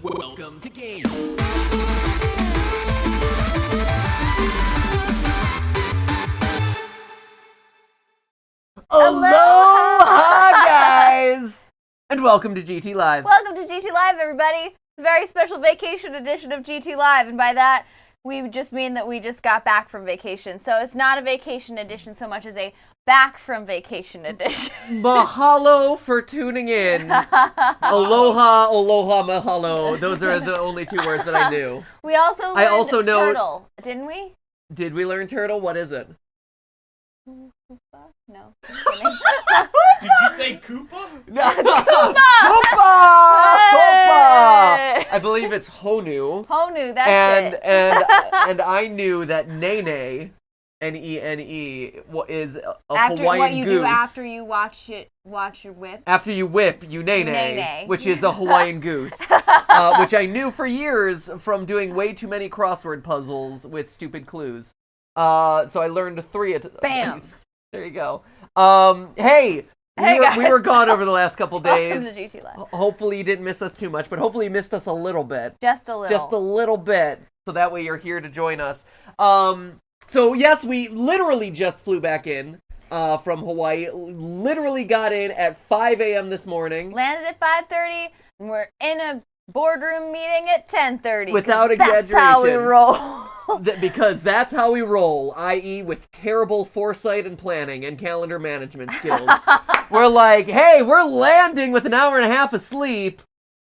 Welcome to Game. Aloha, guys! And welcome to GTLive. Welcome to GTLive, everybody. It's a very special vacation edition of GTLive, and by that, we just mean that we just got back from vacation. So it's not a vacation edition so much as a back from vacation edition. Mahalo for tuning in. Aloha, aloha, mahalo. Those are the only two words that I knew. We also learned know- turtle, didn't we? Did we learn turtle? What is it? No. Just kidding. Did you say Koopa? Koopa! Hey! I believe it's Honu. Honu, that's it. And I knew that Nene, N-E-N-E, is a After Hawaiian what you goose. do after you watch your whip. After you whip, you nene, Nene. which is a Hawaiian goose, which I knew for years from doing way too many crossword puzzles with stupid clues. So I learned 3 at Bam. There you go. Hey, we were gone over the last couple days. Welcome to GTLive. Hopefully you didn't miss us too much, but hopefully you missed us a little bit. Just a little. Just a little bit, so that way you're here to join us. So yes, we literally just flew back in from Hawaii. Literally got in at 5 a.m. this morning. Landed at 5:30, and we're in a boardroom meeting at 10:30. Without exaggeration. That's how we roll. Because that's how we roll, i.e. with terrible foresight and planning and calendar management skills. We're like, hey, we're landing with an hour and a half of sleep,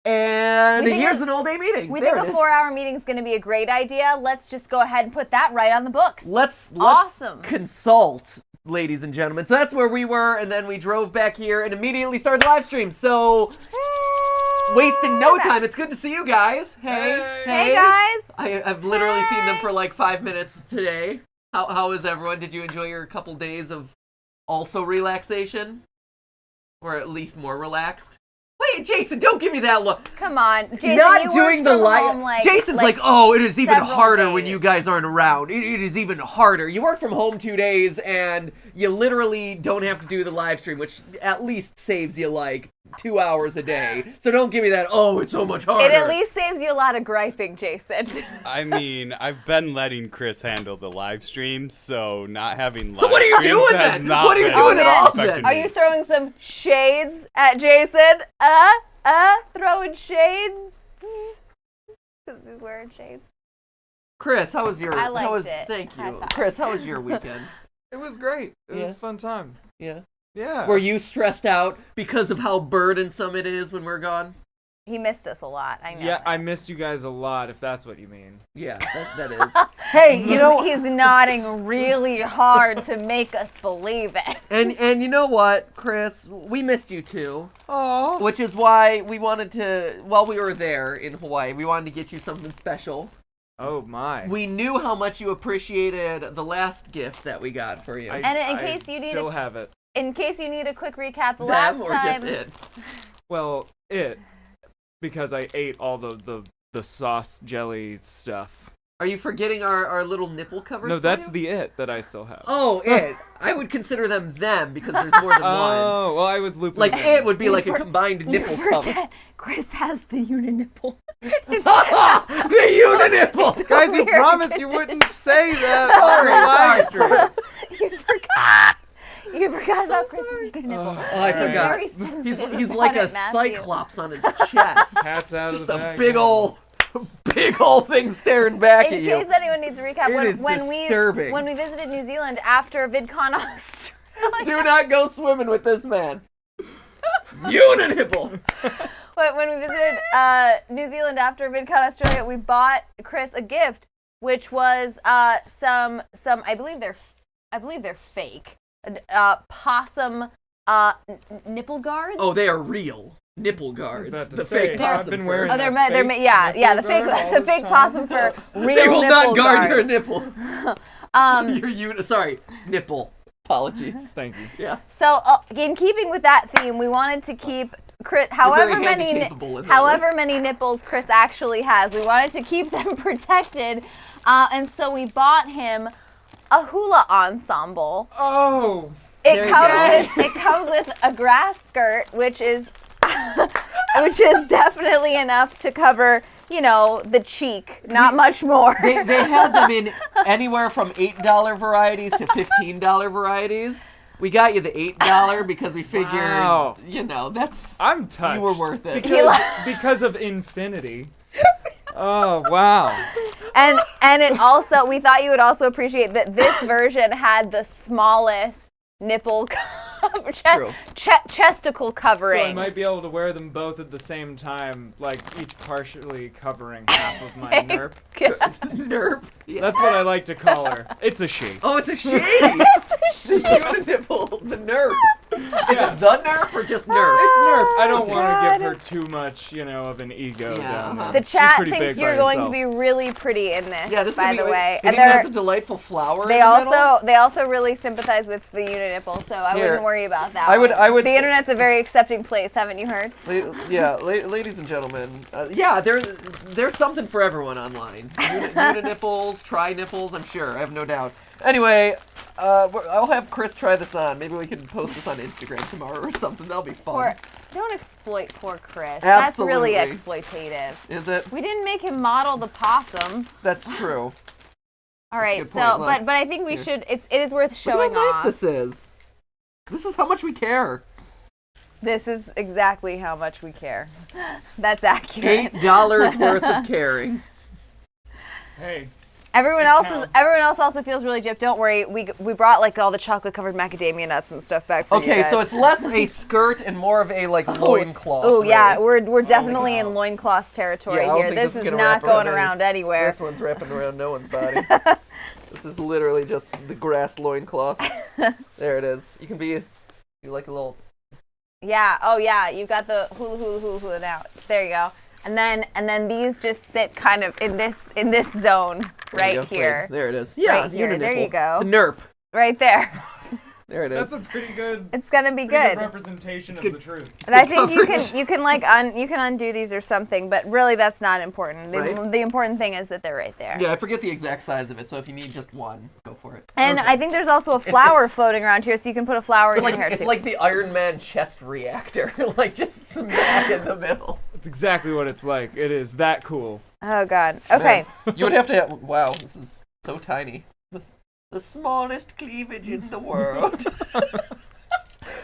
and here's an all-day meeting. We there think it a is. 4-hour meeting is going to be a great idea. Let's just go ahead and put that right on the books. Let's Awesome. consult, ladies and gentlemen. So that's where we were, and then we drove back here and immediately started the live stream. So, wasting no time. It's good to see you guys. Hey guys. I've literally seen them for like 5 minutes today. How is everyone? Did you enjoy your couple days of also relaxation? Or at least more relaxed? Wait, Jason, don't give me that look. Come on, Jason. Not you doing the live. Jason's like, oh, it is even several harder when days. you guys aren't around. It is even harder. You work from home 2 days, and you literally don't have to do the live stream, which at least saves you like 2 hours a day. So don't give me that, oh, it's so much harder. It at least saves you a lot of griping, Jason. I mean, I've been letting Chris handle the live streams, so not having live So what are you streams doing has then? not What are you been doing at all affecting then? Are me. you throwing some shades at Jason? Throwing shades? Because he's wearing shades. Chris, how was your... I liked how was, it. Thank High you. five. Chris, how was your weekend? It was great. It was Yeah. a fun time. Yeah. Yeah. Were you stressed out because of how burdensome it is when we're gone? He missed us a lot. I know. Yeah, I missed you guys a lot, if that's what you mean. Yeah, that is. Hey, you know... He's nodding really hard to make us believe it. And you know what, Chris? We missed you too. Oh. Which is why we wanted to, while we were there in Hawaii, we wanted to get you something special. Oh my. We knew how much you appreciated the last gift that we got for you. And in case you need still have it. In case you need a quick recap, the Them last or time. just it? Well, because I ate all the sauce jelly stuff. Are you forgetting our little nipple covers? No, for that's you? the it that I still have. Oh, it. I would consider them because there's more than one. Oh, well, I was looping. Like them. it would be like a for- combined You nipple cover. forget, Chris has the uninipple. The unanipple. Guys, you Weird. promised you wouldn't say that on the live stream. You forgot. You forgot about Chris's uninipple. Oh, I forgot. Very sensitive He's like a about it, Matthew. cyclops on his chest. Hats out Just of the a bag. big old thing staring back In at you. case anyone needs a recap, It is disturbing. when we visited New Zealand after VidCon Australia, Do not go swimming with this man. Unanipple. when we visited New Zealand after VidCon Australia, we bought Chris a gift, which was some I believe they're fake possum nipple guards. Oh, they are real nipple guards. about to The say, fake I've possum been fur. wearing Oh, that they're fake yeah, the nipple guard all fake this time. possum for real They will not nipple guard your guards. nipples. Sorry, nipple. Apologies. Thank you. Yeah. So, in keeping with that theme, we wanted to keep Chris, however very many handy-capable in that way. nipples Chris actually has, we wanted to keep them protected, and so we bought him a hula ensemble. Oh. There It you comes go. with it comes with a grass skirt, which is which is definitely enough to cover, the cheek, not much more. They had them in anywhere from $8 varieties to $15 varieties. We got you the $8 because we figured, Wow. that's... I'm touched. You were worth it. Because of infinity. Oh, wow. And it also, we thought you would also appreciate that this version had the smallest nipple chesticle covering. So I might be able to wear them both at the same time, like each partially covering half of my nerp. Nerp? Yeah. That's what I like to call her. It's a she. Oh, it's a she! The unit the nerp. Is it the nerp or just nerp? It's nerp. I don't Oh, want to God. give her too much, of an ego down there. The She's chat pretty thinks big you're by going herself. to be really pretty in this, Yeah, this by is the way. And it has a delightful flower They in the middle. also really sympathize with the unit nipple, so I Here. wouldn't worry about that. I would The say- internet's a very accepting place, haven't you heard? Ladies and gentlemen, there's something for everyone online. Unit nipples, tri nipples, I'm sure. I have no doubt. Anyway, I'll have Chris try this on. Maybe we can post this on Instagram tomorrow or something. That'll be fun. Don't exploit poor Chris. Absolutely. That's really exploitative. Is it? We didn't make him model the possum. That's true. All right, good so point. Look, but I think we here. should. It is worth Look showing how nice off. this is. This is how much we care. This is exactly how much we care. That's accurate. $8 worth of caring. Hey. Everyone It else counts. also feels really gypped. Don't worry, we brought like all the chocolate covered macadamia nuts and stuff back for you Okay, guys. so it's less a skirt and more of a loincloth. Oh yeah, really. we're definitely wow. in loincloth territory Yeah, I don't here. think This this is is gonna not wrap going around around anywhere. This one's wrapping around no one's body. This is literally just the grass loincloth. There it is. You like a little... Yeah. Oh yeah, you've got the hula now. There you go. And then these just sit kind of in this zone right There you go. here. Wait, there it is. Yeah, Right here. unit There you nipple. go. The nerp. Right there. There it is. That's a pretty good, It's gonna be pretty good. representation of good. the truth. And I think coverage. you can undo these or something, but really that's not important. Right. The important thing is that they're right there. Yeah, I forget the exact size of it, so if you need just one, go for it. And Okay. I think there's also a flower floating around here, so you can put a flower in your hair It's too. like the Iron Man chest reactor, like just smack in the middle. It's exactly what it's like. It is that cool. Oh god. Okay. Man, you would have to have... Wow, this is so tiny. The smallest cleavage in the world.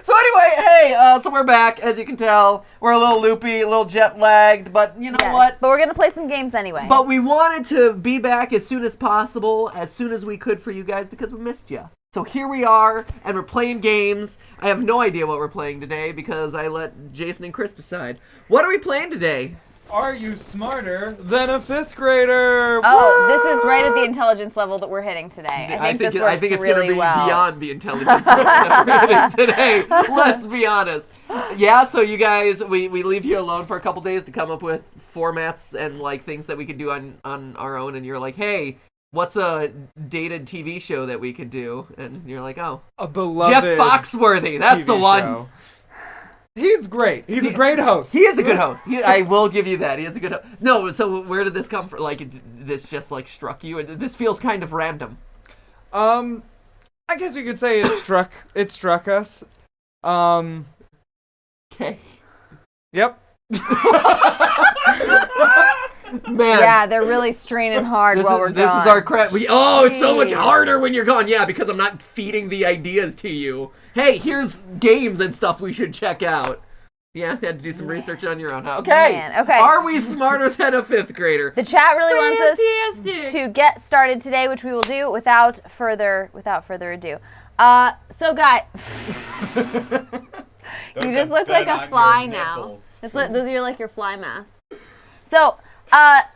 So anyway, hey, so we're back. As you can tell, we're a little loopy, a little jet lagged, but you know Yes, what? but we're gonna play some games anyway. But we wanted to be back as soon as possible, as soon as we could for you guys, because we missed you. So here we are, and we're playing games. I have no idea what we're playing today because I let Jason and Chris decide. What are we playing today? Are you smarter than a 5th grader? Oh, this is right at the intelligence level that we're hitting today. I think this works it's really gonna be well. beyond the intelligence that we're hitting today. Let's be honest. Yeah, so you guys, we leave you alone for a couple days to come up with formats and like things that we could do on our own, and you're like, hey, what's a dated TV show that we could do? And you're like, oh, A beloved Jeff Foxworthy, that's TV the one. show. He's great. He's a great host. He is a good host. I will give you that. He is a good host. No, so where did this come from? Like, this just like struck you? This feels kind of random. I guess you could say it struck us. Okay. Yep. Man. Yeah, they're really straining hard while we're this gone. is our crap. It's so much Jeez. harder when you're gone. Yeah, because I'm not feeding the ideas to you. Hey, here's games and stuff we should check out. Yeah, you had to do some research on your own. Huh? Okay. Man, okay. Are we smarter than a 5th grader? The chat really wants us Fantastic. to get started today, which we will do without further ado. So guys, you just look like a fly now. Those are like your fly masks. So,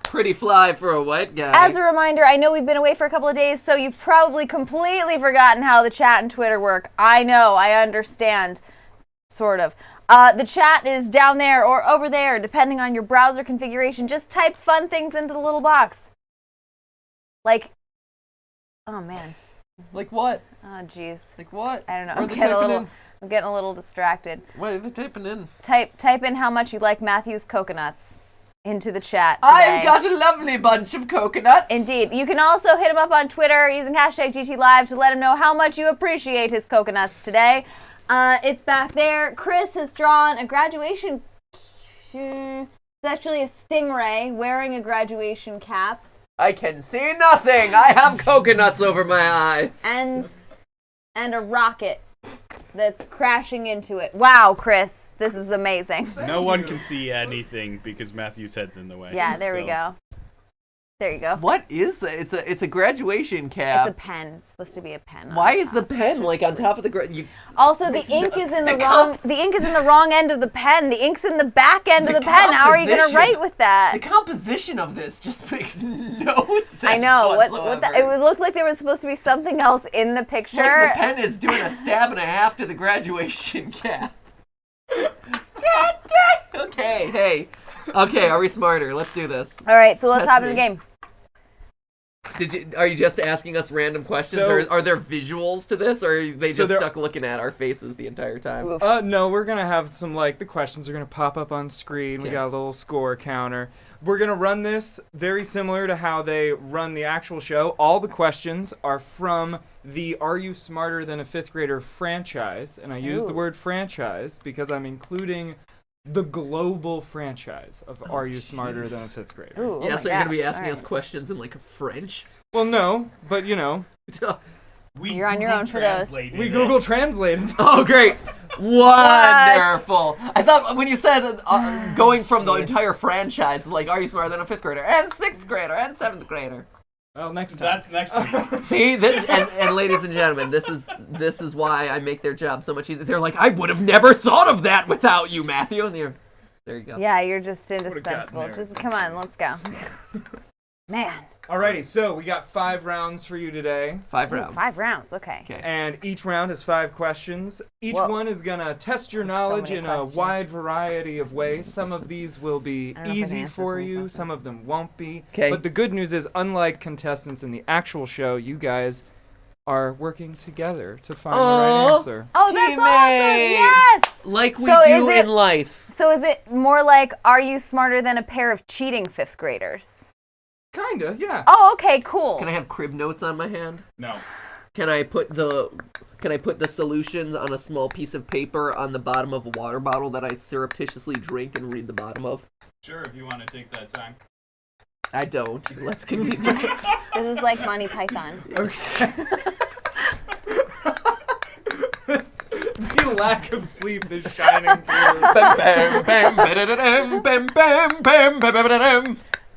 Pretty fly for a white guy. as a reminder, I know we've been away for a couple of days, so you've probably completely forgotten how the chat and Twitter work. I know, I understand, sort of. The chat is down there or over there, depending on your browser configuration. Just type fun things into the little box. Like, oh man. Like what? Oh jeez. Like what? I don't know. What are I'm they getting typing in? I'm getting a little distracted. What are they typing in? Type in how much you like Matthew's coconuts into the chat today. I've got a lovely bunch of coconuts. Indeed. You can also hit him up on Twitter using hashtag GTLive to let him know how much you appreciate his coconuts today. It's back there. Chris has drawn a graduation It's actually a stingray wearing a graduation cap. I can see nothing. I have coconuts over my eyes. And a rocket that's crashing into it. Wow, Chris, this is amazing. No one can see anything because Matthew's head's in the way. Yeah, there we go. There you go. What is that? It's a graduation cap. It's a pen. It's supposed to be a pen. Why is the pen like on top of the Also, the ink is in the wrong. The ink is in the wrong end of the pen. The ink's in the back end of the pen. How are you gonna write with that? The composition of this just makes no sense. I know. Whatsoever. It looked like there was supposed to be something else in the picture. It's like the pen is doing a stab and a half to the graduation cap. Okay, hey. Okay, are we smarter? Let's do this. All right, so let's hop in the me. game. Are you just asking us random questions, or are there visuals to this, or are they just stuck looking at our faces the entire time? No, we're gonna have some, like, the questions are gonna pop up on screen. Okay. We got a little score counter. We're gonna run this very similar to how they run the actual show. All the questions are from the Are You Smarter Than a Fifth Grader franchise, and I use the word franchise because I'm including the global franchise of Are You Smarter Than a Fifth Grader. Ooh, yeah, so you're going to be asking us questions in, like, French? Well, no, but, you know. You're on your own for those. We Google translated. Oh, great. Wonderful. I thought when you said going from the entire franchise, like, Are You Smarter Than a Fifth Grader, and sixth grader, and seventh grader. Well, next time. That's next week. See, and ladies and gentlemen, this is why I make their job so much easier. They're like, I would have never thought of that without you, Matthew. And there you go. Yeah, you're just indispensable. Just come on, let's go. Man. Alrighty, so we got 5 rounds for you today. 5 rounds. 5 rounds, okay. And each round has 5 questions. Each one is going to test your knowledge in a wide variety of ways. Some of these will be easy for you, some of them won't be. But the good news is, unlike contestants in the actual show, you guys are working together to find the right answer. Oh, that's awesome! Yes! Like we do in life. So is it more like, are you smarter than a pair of cheating 5th graders? Kinda, yeah. Oh, okay, cool. Can I have crib notes on my hand? No. Can I put the solutions on a small piece of paper on the bottom of a water bottle that I surreptitiously drink and read the bottom of? Sure, if you want to take that time. I don't. Let's continue. This is like Monty Python. Okay. The lack of sleep is shining through.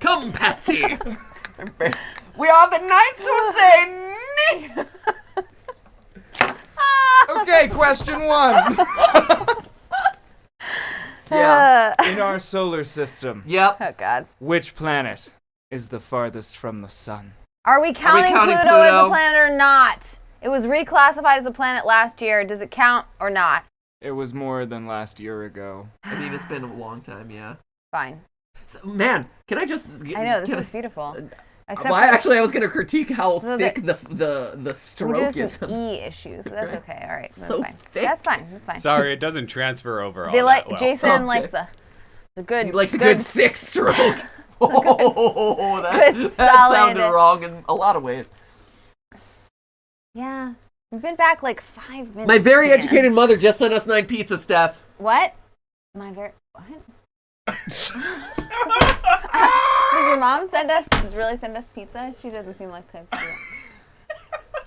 Come, Patsy. We are the knights who say nee. Okay, question 1. Yeah. In our solar system. Yep. Oh, God. Which planet is the farthest from the sun? Are we counting Pluto as a planet or not? It was reclassified as a planet last year. Does it count or not? It was more than last year ago. I mean, it's been a long time, yeah. Fine. So, man, can I just... I know, this is beautiful. Actually, I was going to critique how thick the stroke is. Some E issues, but that's okay. All right, that's fine. Thick. That's fine. That's fine. Sorry, it doesn't transfer over all they like that well. Jason likes the good. He likes a good thick stroke. Oh, that sounded wrong in a lot of ways. Yeah, we've been back like 5 minutes. My very educated mother just sent us 9 pizzas, Steph. What? What? Did your mom really send us pizza? She doesn't seem like the type to do that.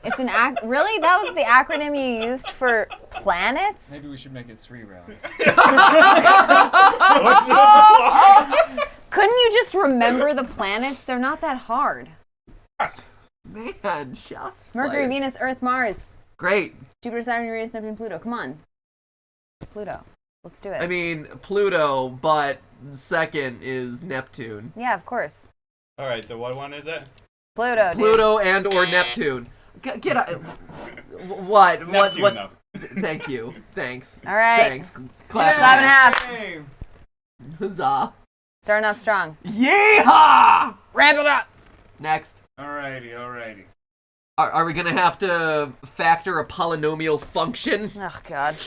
It's an really? That was the acronym you used for planets? Maybe we should make it 3 rounds. Couldn't you just remember the planets? They're not that hard. Man, shots Mercury, fired. Venus, Earth, Mars. Great. Jupiter, Saturn, Uranus, Neptune, Pluto. Come on. Pluto. Let's do it. I mean, Pluto, but second is Neptune. Yeah, of course. All right, so what one is it? Pluto, dude. Pluto and or Neptune. Get out. What? Neptune, what? though. Thank you. Thanks. All right. Thanks. Clap. 5.5. Huzzah. Starting off strong. Yeehaw! Ramp it up. Next. Alrighty. Are we gonna have to factor a polynomial function? Oh, God.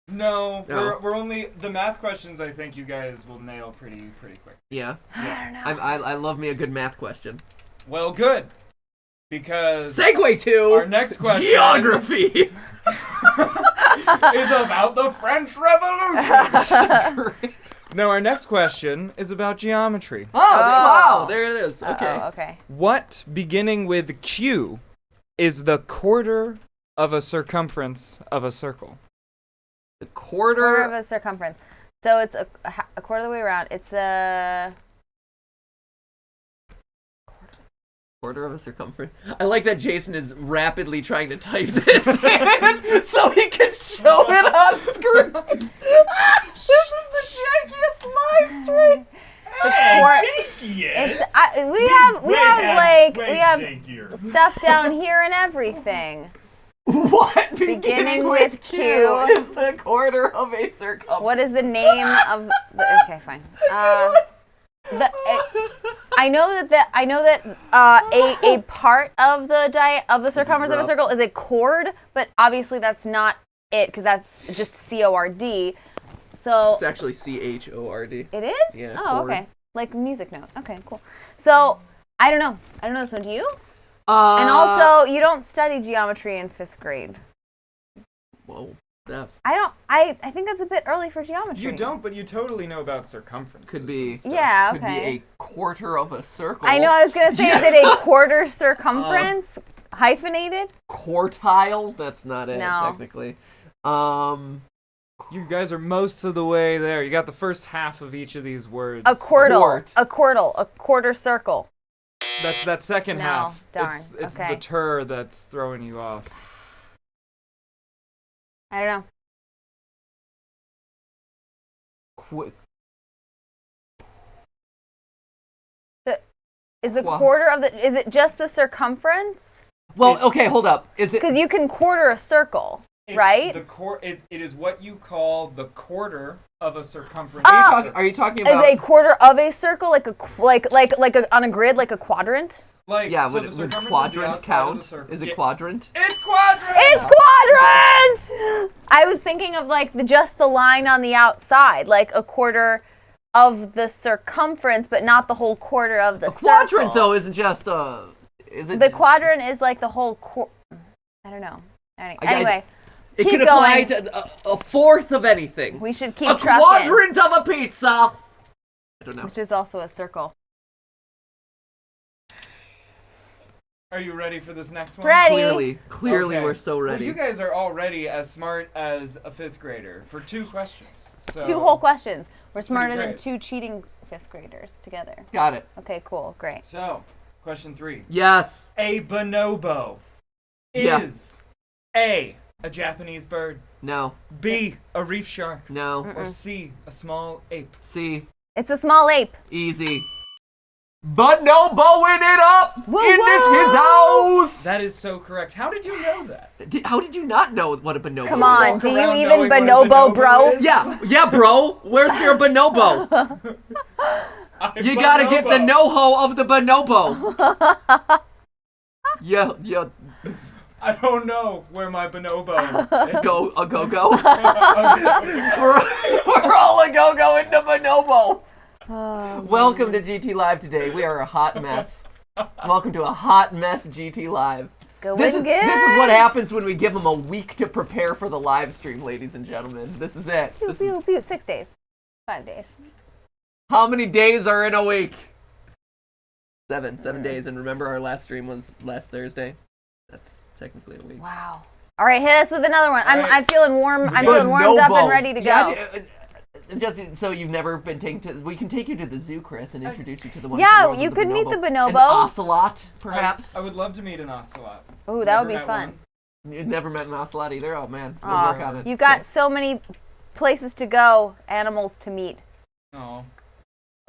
No, we're only the math questions. I think you guys will nail pretty quick. Yeah. I don't know. I love me a good math question. Well, good, because Segue to our next question geography. is about the French Revolution. Now our next question is about geometry. Oh, wow, there it is. Okay. Okay. What, beginning with Q, is the quarter of a circumference of a circle? The Quarter of a circumference. So it's a quarter of the way around. It's a quarter of a circumference. I like that Jason is rapidly trying to type this in so he can show it on screen. This is the jankiest live stream. We have stuff down here and everything. What? Beginning with Q is the quarter of a circumference. What is the name of the, okay, fine. I know that a part of the circumference of a circle is a chord, but obviously that's not it because that's just CORD. So it's actually CHORD. It is? Yeah. Oh, chord. okay. Like music note. Okay, cool. So I don't know this one. Do you? And also, you don't study geometry in 5th grade. Whoa, Steph. I think that's a bit early for geometry. You don't, but you totally know about circumferences. Could be. and stuff. Yeah, Could okay. be a quarter of a circle. I know. I was gonna say, is it a quarter circumference hyphenated? Quartile? That's not it. No. Technically. You guys are most of the way there. You got the first half of each of these words. A quarter. Quart. A quarter circle. That's that second No, half. darn. It's Okay. the tur that's throwing you off. I don't know. Is the quarter of the? Is it just the circumference? Well, okay, hold up. Is it? Because you can quarter a circle, right? It is what you call the quarter of a circumference. Are you talking Is about a quarter of a circle like on a grid, like a quadrant? Like, Yeah, so would the would circumference is the quadrant outside of count? the circle. Is it Yeah. quadrant? It's quadrant! It's quadrant! I was thinking of like just the line on the outside, like a quarter of the circumference, but not the whole quarter of the circle. Quadrant though isn't just is it? The quadrant is like the whole I don't know. Anyway, It keep could apply going. to a fourth of anything. We should keep a trucking. quadrant of a pizza. I don't know. Which is also a circle. Are you ready for this next one? Ready. Clearly, Okay. we're so ready. Well, you guys are already as smart as a 5th grader for 2 questions. So 2 whole questions. We're smarter than great. 2 cheating 5th graders together. Got it. Okay, cool, great. So, question 3. Yes. A bonobo Yeah. is A, a Japanese bird, No. B, a reef shark, No. or C, a small ape. See. It's a small ape. Easy. But no bowing it up Woo in this woo! his house. That is so correct. How did you know that? How did you not know what a bonobo Come is? on, walk do you around even knowing what a bonobo, bonobo bro? is? Yeah, bro. Where's your bonobo? You gotta get the no-ho of the bonobo. Yeah, I don't know where my bonobo is. a go-go. We're all a go-go into bonobo. Welcome to GT Live today. We are a hot mess. Welcome to a hot mess GT Live. Go This in is good. what happens when we give them a week to prepare for the live stream, ladies and gentlemen. This is it. Pew, pew, pew. 6 days. 5 days. How many days are in a week? 7 days. And remember, our last stream was last Thursday. That's technically a week. Wow. All right, hit us with another one. All right. I'm feeling warm. I'm feeling warmed up and ready to go. Yeah, just so you've never been taken to, we can take you to the zoo, Chris, and introduce you to the one. Yeah, with you could meet the An bonobo. ocelot, perhaps. I would love to meet an ocelot. Ooh, that would Never be met fun. one. You've never met an ocelot either. Oh man, we'll Aw, work on it. you got so many places to go, animals to meet. Oh.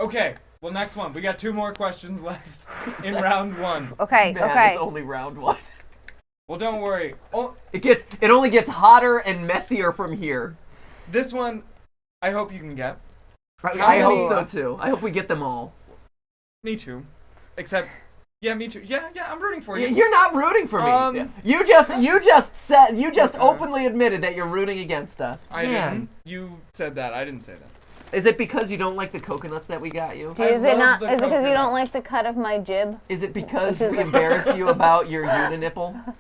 Okay. Well, next one. We got 2 more questions left in round 1. Okay, Man, okay. it's only round 1. Well, don't worry. Oh, It only gets hotter and messier from here. this one, I hope you can get. I many- hope so too. I hope we get them all. Me too. Except, yeah, me too. Yeah, I'm rooting for you. You're not rooting for me. You just openly admitted that you're rooting against us. I Man. didn't. You said that. I didn't say that. Is it because you don't like the coconuts that we got you? Is I it love not? the Is it because you coconuts. don't like the cut of my jib? Is it because Which is we the- embarrassed you about your unanipple?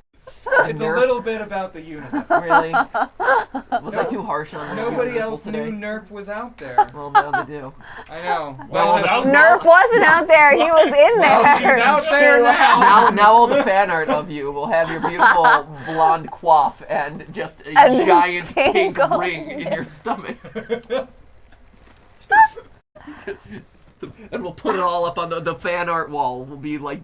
It's a little bit about the unit. Really? Was I too harsh on Nobody people else today? knew NERP was out there. Well, now they do. I know. Well, it's now- Nerp wasn't out there. He was in there. Well, she's out there now. Now all the fan art of you will have your beautiful blonde coif and just a And giant pink single- ring in your stomach. And we'll put it all up on the fan art wall. Will be like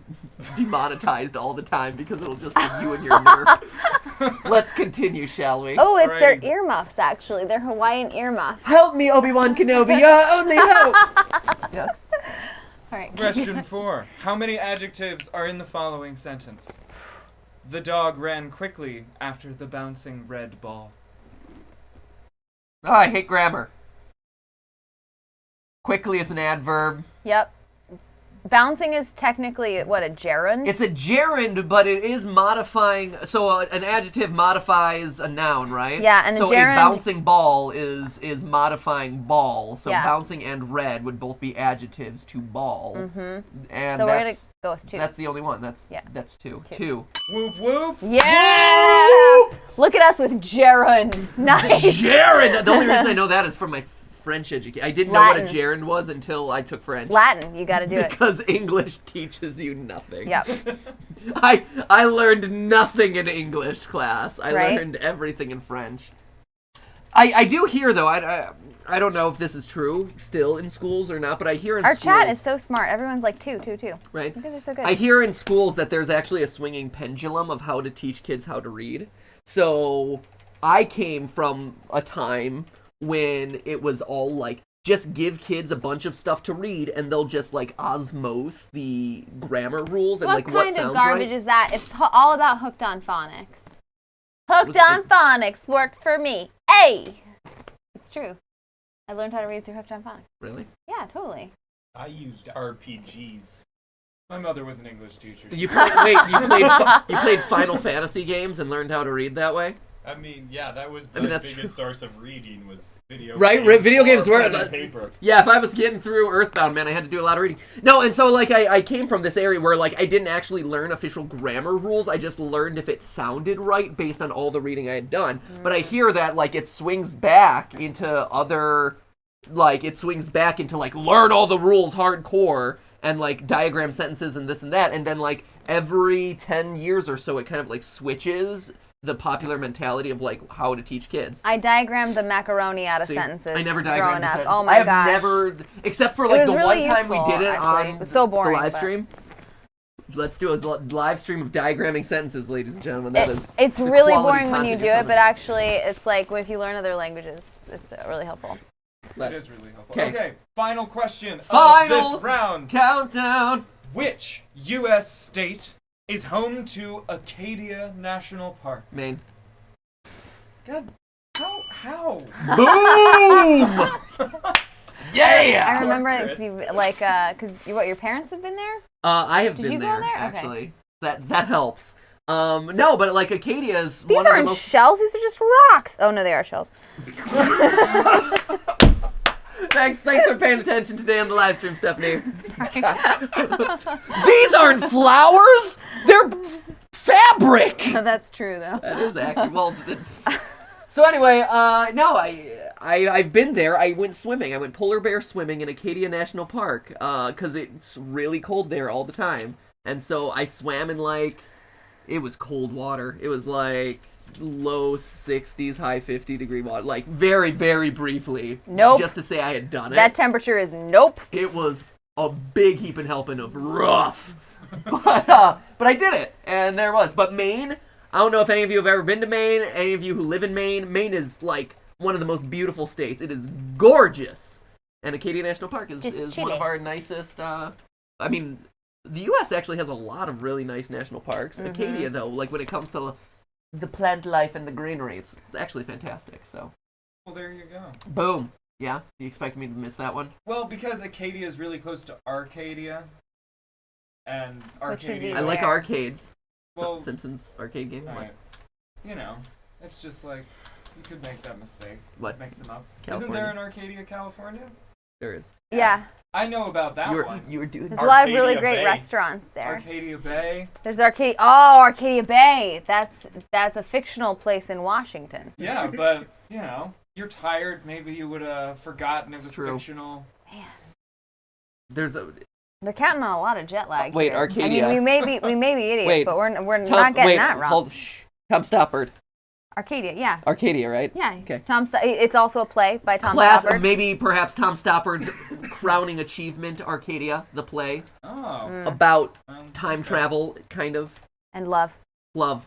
demonetized all the time because it'll just be you and your nerf. Let's continue, shall we? Oh, it's their Alrighty. earmuffs, actually. They're Hawaiian earmuffs. Help me, Obi-Wan Kenobi, your only hope. Yes. All right. Question 4. How many adjectives are in the following sentence? The dog ran quickly after the bouncing red ball. Oh, I hate grammar. Quickly is an adverb. Yep. Bouncing is technically, what, a gerund? It's a gerund, but it is modifying. So an adjective modifies a noun, right? Yeah, and a so gerund- a bouncing ball is modifying ball. So Yeah. bouncing and red would both be adjectives to ball. Mm-hmm. And So we're going to that's go with 2. that's the only one. That's Yeah. that's two. Two. Two. Whoop whoop. Yeah! Look at us with gerund. Nice. Gerund. The only reason I know that is from my French education. I didn't know what a Latin. gerund was until I took French. Latin, you got to do it. Because English teaches you nothing. Yep. I learned nothing in English class. I Right. learned everything in French. I do hear though. I don't know if this is true still in schools or not, but I hear in Our schools. chat is so smart. Everyone's like 2, 2, 2. right. You guys are so good. I hear in schools that there's actually a swinging pendulum of how to teach kids how to read. So I came from a time when it was all like, just give kids a bunch of stuff to read and they'll just like osmose the grammar rules and what like kind what of sounds garbage right. is that? It's all about hooked on phonics. Hooked Was on it- phonics worked for me. Hey! It's true. I learned how to read through hooked on phonics. Really? Yeah, totally. I used RPGs. My mother was an English teacher. You played Final Fantasy games and learned how to read that way? I mean, yeah, that was I my mean, that's biggest source of reading was video Right, games. video games or were- pen and paper. Yeah, if I was getting through Earthbound, man, I had to do a lot of reading. No, and so like I came from this area where like I didn't actually learn official grammar rules. I just learned if it sounded right based on all the reading I had done. But I hear that like it swings back into other, like it swings back into like learn all the rules hardcore and like diagram sentences and this and that, and then like every 10 years or so it kind of like switches the popular mentality of like how to teach kids. I diagrammed the macaroni out of See, sentences. I never growing diagrammed the up. sentences. Oh I my have gosh. never, except for like was the really one time we useful, did it actually. on It was so boring, the live but- stream. Let's do a live stream of diagramming sentences, ladies and gentlemen. That is It's the really quality boring when you content do you're it, coming but to. actually, it's like if you learn other languages, it's really helpful. It is really helpful. 'Kay. Okay, final question Final of this round. Countdown. Which U.S. state is home to Acadia National Park? Maine. God, how? Boom! Yeah. I remember Chris. it's like, because your parents have been there? I have Did been you go there, there? Okay. actually. That helps. No, but like Acadia is These one of the aren't most. shells, these are just rocks. Oh, no, they are shells. Thanks for paying attention today on the live stream, Stephanie. These aren't flowers. They're fabric. That's true, though. That is accurate. Well, it's... So anyway, no, I've been there. I went swimming. I went polar bear swimming in Acadia National Park because it's really cold there all the time. And so I swam in like, it was cold water. It was like low 60s, high 50-degree water. Like very, very briefly. Nope. Just to say I had done it. That temperature is nope. It was a big heaping helping of rough. But I did it, and there it was. But Maine, I don't know if any of you have ever been to Maine, any of you who live in Maine. Maine is like one of the most beautiful states. It is gorgeous. And Acadia National Park is one chilly. of our nicest, I mean, the U.S. actually has a lot of really nice national parks. Mm-hmm. Acadia, though, like when it comes to the plant life and the greenery, it's actually fantastic. So, Well, there you go. boom. Yeah? You expect me to miss that one? Well, because Acadia is really close to Arcadia, and Which would be Arcadia. I like Where? arcades. Well, Simpsons arcade game. alright. You know, it's just like you could make that mistake. What? Mix them up. California. Isn't there an Arcadia, California? There is. Yeah. I know about that one. You were doing. There's a lot of Arcadia really great Bay. restaurants there. Arcadia Bay. There's Arcadia Bay. That's a fictional place in Washington. Yeah, but you're tired. Maybe you would have forgotten it was True. fictional. Man, There's a. they're counting on a lot of jet lag. Wait, here. Arcadia. I mean, we may be idiots, Wait, but we're Tom, not getting wait, that wrong. Hold. Shh. Tom Stoppard. Arcadia, yeah. Arcadia, right? Yeah. Okay. It's also a play by Tom Class, Stoppard. maybe perhaps Tom Stoppard's crowning achievement, Arcadia, the play Oh. about time travel, kind of And love. love,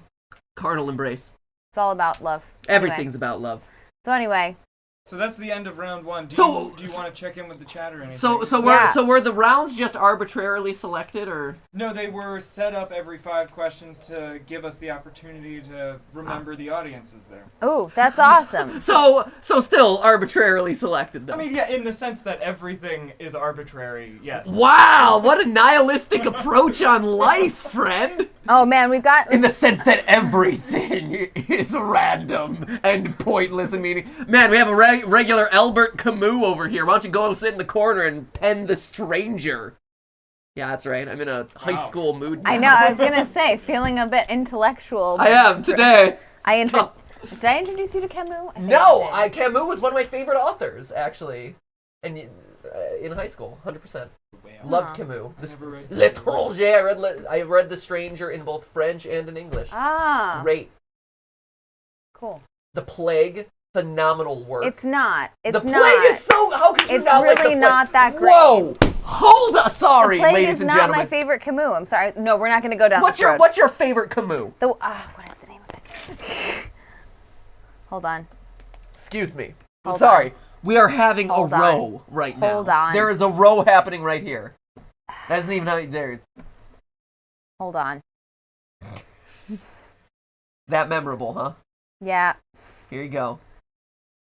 carnal embrace. It's all about love. Everything's about love. So anyway, So that's the end of round one. Do you want to check in with the chat or anything? So were the rounds just arbitrarily selected, or No, they were set up every 5 questions to give us the opportunity to remember the audiences there. ooh, that's awesome. so still arbitrarily selected? Though. I mean, yeah, in the sense that everything is arbitrary, yes. Wow, what a nihilistic approach on life, friend. Oh man, we've got In the sense that everything is random and pointless and meaning. Man, we have a regular Albert Camus over here. Why don't you go sit in the corner and pen The Stranger? Yeah, that's right. I'm in a high school mood now. I know. I was gonna say, feeling a bit intellectual. I am today. Did I introduce you to Camus? I think No, I did. Camus was one of my favorite authors, actually, and in high school, 100%. Loved Camus. never read L'étranger. I read The Stranger in both French and in English. Ah, Great. cool. The Plague, phenomenal work. It's not. It's the not. Plague is so. How could you It's not like The really Plague? not that great. Whoa! Hold up. Sorry, The Plague ladies is and not gentlemen. my favorite Camus. I'm sorry. No, we're not gonna go down What's this road. your favorite Camus? What is the name of it? Hold on. Excuse me. Hold Sorry. We are having Hold a on. row right now. Hold on. There is a row happening right here. That isn't even how there. Hold on. That memorable, huh? Yeah. Here you go.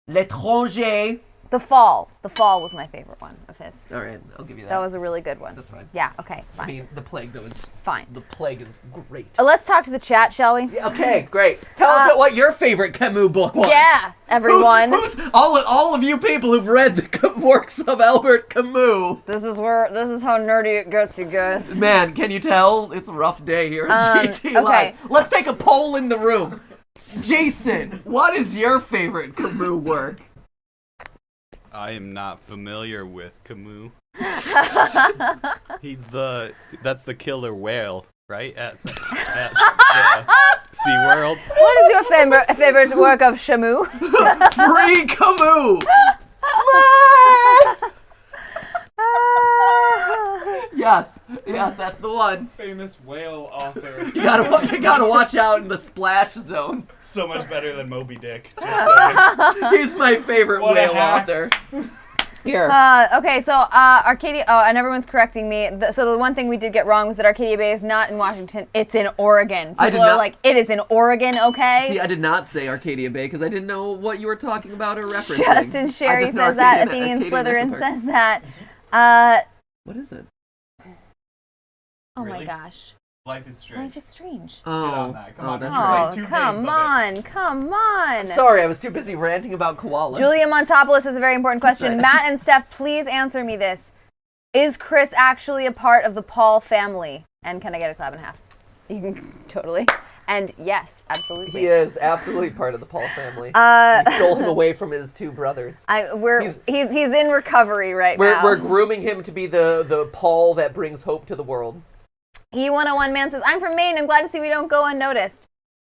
L'étranger. The Fall. The Fall was my favorite one of his. All right, I'll give you that. That was a really good one. That's fine. Yeah. Okay. I Fine. mean, The Plague, though, is Fine. The Plague is great. Let's talk to the chat, shall we? Okay, great. Tell us what your favorite Camus book was. Yeah, everyone. Who's all of you people who've read the works of Albert Camus? This is how nerdy it gets, you guys. Man, can you tell? It's a rough day here at GT Live. okay. Let's take a poll in the room. Jason, what is your favorite Camus work? I am not familiar with Camus. That's the killer whale, right? At SeaWorld. What is your favorite work of Shamu? Free Camus! Yes, that's the one. Famous whale author. You gotta watch out in the splash zone. So much better than Moby Dick. Just saying. He's my favorite What a whale hack. author. Here. Okay, so Arcadia. Oh, and everyone's correcting me. So the one thing we did get wrong was that Arcadia Bay is not in Washington. It's in Oregon. I did People are not- like, it is in Oregon, okay? See, I did not say Arcadia Bay because I didn't know what you were talking about or referencing. Justin I Sherry just know says that. Arcadia Athenian National Slytherin Park. says that. What is it? Oh my Really? gosh. Life is strange. Life is strange. Oh, on that. Come on, that's you're right. right. Oh, Two come games of on, come on. Sorry, I was too busy ranting about koalas. Julia Montopoulos has a very important question. right. Matt and Steph, please answer me this. Is Chris actually a part of the Paul family? And can I get a clap in half? You can totally. And yes, absolutely. He is absolutely part of the Paul family. Uh, We stole him away from his two brothers. He's in recovery right now. We're grooming him to be the Paul that brings hope to the world. E101 man says, I'm from Maine. I'm glad to see we don't go unnoticed.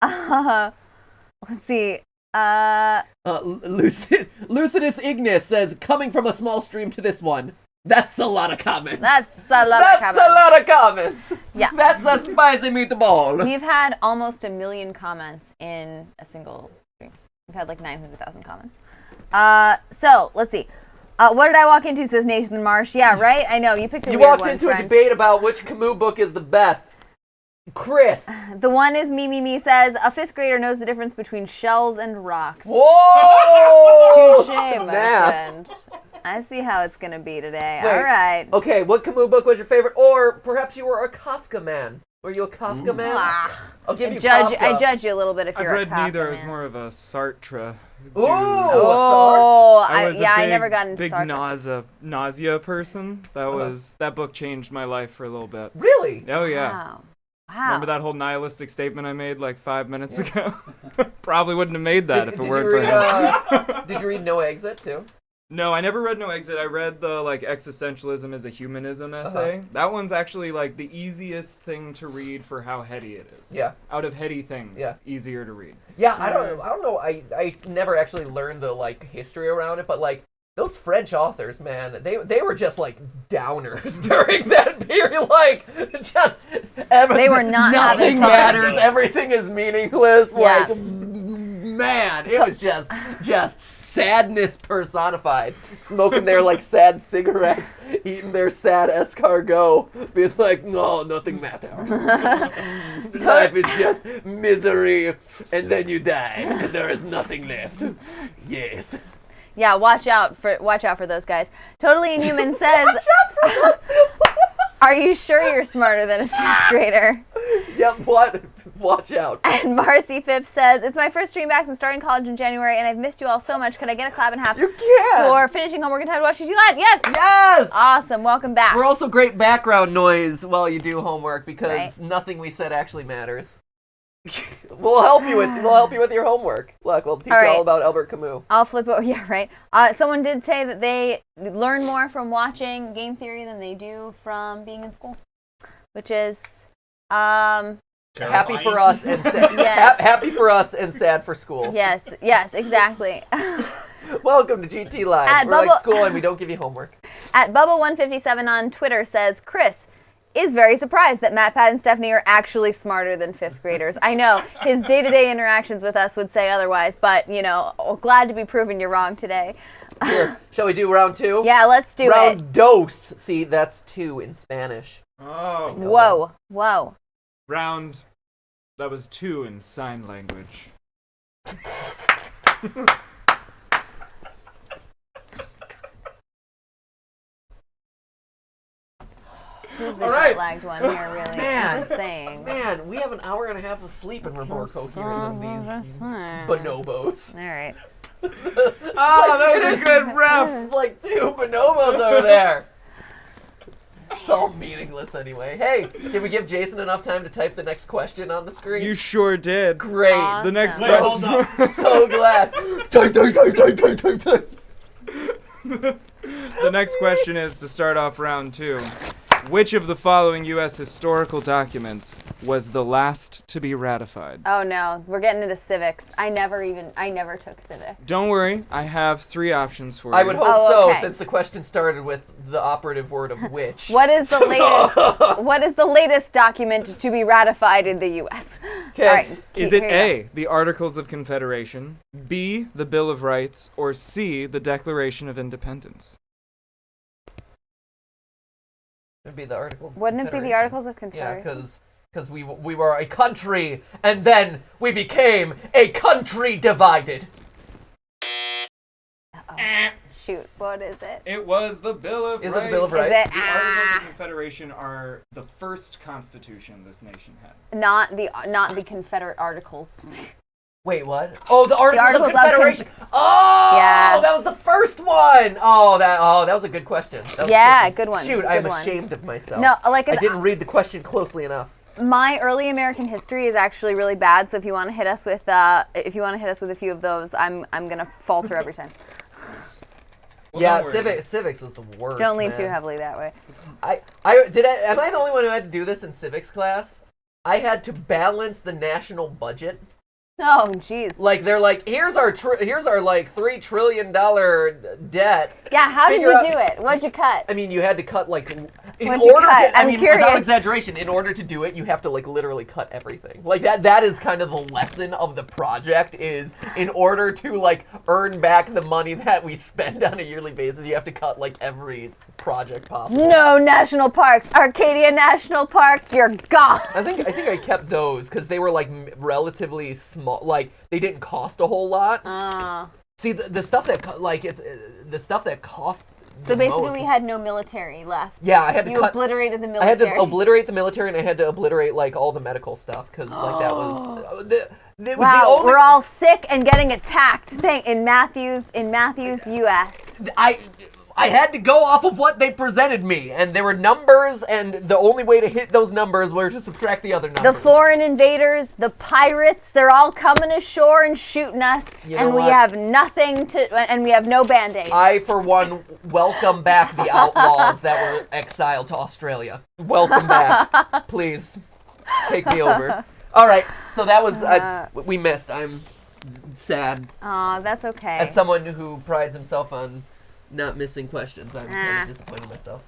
Let's see. Lucidus Ignis says, coming from a small stream to this one. That's a lot of comments. That's a lot of That's comments. a lot of comments. Yeah. That's a spicy meatball. We've had almost 1 million comments in a single stream. We've had like 900,000 comments. So let's see. What did I walk into, says Nathan Marsh. Yeah, right? I know. You picked a You weird walked one, into friend. a debate about which Camus book is the best. Chris. The one is me says, a 5th grader knows the difference between shells and rocks. Whoa! Touché, my Snaps. friend. I see how it's going to be today. Wait. All right. Okay, what Camus book was your favorite? Or perhaps you were a Kafka man. Were you a Kafka man? Ah, I'll give I you judge Kafka. you a little bit if I've you're read a Kafka neither. I was man. more of a Sartre Ooh, Oh, I was I a big, never got into big sarcasm. nausea person. That book changed my life for a little bit. Really? Oh yeah. Wow. Remember that whole nihilistic statement I made like 5 minutes ago? Probably wouldn't have made that if it weren't for him. Did you read No Exit too? No, I never read No Exit. I read the like Existentialism is a Humanism essay. That one's actually like the easiest thing to read for how heady it is. Yeah. Out of heady things, Yeah. easier to read. Yeah, I don't know. I never actually learned the like history around it, but like those French authors, man, they were just like downers during that period. Like just They were not nothing having fun. matters. Everything is meaningless. Yeah. Like man, it was just sadness personified. Smoking their like sad cigarettes, eating their sad escargot, being like, no, nothing matters. Life is just misery, and then you die, and there is nothing left. Yes. Yeah, watch out for those guys. Totally Inhuman says, "Are you sure you're smarter than a fifth grader?" Yep, what? Watch out. And Marcy Phipps says, "It's my first stream back since starting college in January, and I've missed you all so much. Could I get a clap and half You can. for finishing homework in time to watch GTLive?" Yes. Yes. Awesome. Welcome back. We're also great background noise while you do homework because Right. nothing we said actually matters. We'll help you with your homework. Look, we'll teach you all about Albert Camus. I'll flip over. Yeah, right. Someone did say that they learn more from watching game theory than they do from being in school, which is Happy for us and sad. Yes. Happy for us and sad for schools. yes, exactly. Welcome to GT Live. At We're like Bubble- school and we don't give you homework. At Bubble157 on Twitter says, Chris is very surprised that Matt, Pat, and Stephanie are actually smarter than fifth graders. I know his day-to-day interactions with us would say otherwise, but, you know, glad to be proven you're wrong today. Here, shall we do round two? Yeah, let's do it. Round dos. See, that's two in Spanish. Oh. Whoa. Round. That was 2 in sign language. Who's the All right. jet-lagged one here, really? Man. I'm just saying. Man, we have an hour and a half of sleep and we're more coherent than these bonobos. All right. Oh, that was a good ref. It's like two bonobos over there. It's all meaningless anyway. Hey, did we give Jason enough time to type the next question on the screen? You sure did. Great. Awesome. The next Wait, hold question. up. So glad. Type. The next question is, to start off round 2, which of the following U.S. historical documents was the last to be ratified? Oh no, we're getting into civics. I never took civics. Don't worry, I have 3 options for you. I would hope Oh, so, okay. since the question started with the operative word of which. What is the latest? What is the latest document to be ratified in the U.S.? Okay. All right. Is here it you A, the Articles of Confederation, B, the Bill of Rights, or C, the Declaration of Independence? It'd be the Articles. go? Wouldn't it be the Articles of Yeah, Confederation? because we were a country, and then we became a country divided. Shoot, what is it? It was the Bill of Is Rights. it the Bill of Is Rights? it? The Articles of Confederation are the first constitution this nation had. Not the Confederate Articles. Wait, what? Oh, the Articles, Articles of of Confederation. Oh, Yeah. that was the first one. Oh, that was a good question. That was Yeah, a good one. Shoot, Good I'm one. ashamed of myself. No, like I didn't read the question closely enough. my early American history is actually really bad. So if you want to hit us with a few of those, I'm gonna falter every time. Well, Yeah, don't worry. civics was the worst. Don't lean man. too heavily that way. Am I the only one who had to do this in civics class? I had to balance the national budget. Oh, jeez. Like they're like, here's our like $3 trillion debt. Yeah, how did Figure you out- do it? What'd you cut? I mean, you had to cut like in What'd you order cut? to. I I'm mean, curious. without exaggeration, in order to do it, you have to like literally cut everything. Like that is kind of the lesson of the project. Is in order to like earn back the money that we spend on a yearly basis, you have to cut like every project possible. No national parks. Arcadia National Park, you're gone. I think I kept those because they were like relatively small. Like they didn't cost a whole lot. See, the stuff that the stuff that cost So basically, we had no military left. Yeah, I had to You obliterated the military. I had to obliterate the military, and I had to obliterate like all the medical stuff because like that was the only. We're all sick and getting attacked. In Matthews, U.S. I had to go off of what they presented me, and there were numbers, and the only way to hit those numbers was to subtract the other numbers. The foreign invaders, the pirates, they're all coming ashore and shooting us, and we have nothing to, and we have no Band-Aids. I, for one, welcome back the outlaws that were exiled to Australia. Welcome back. Please, take me over. All right, so that was, we missed. I'm sad. Aw, that's okay. As someone who prides himself on not missing questions, I'm kind of disappointed in myself.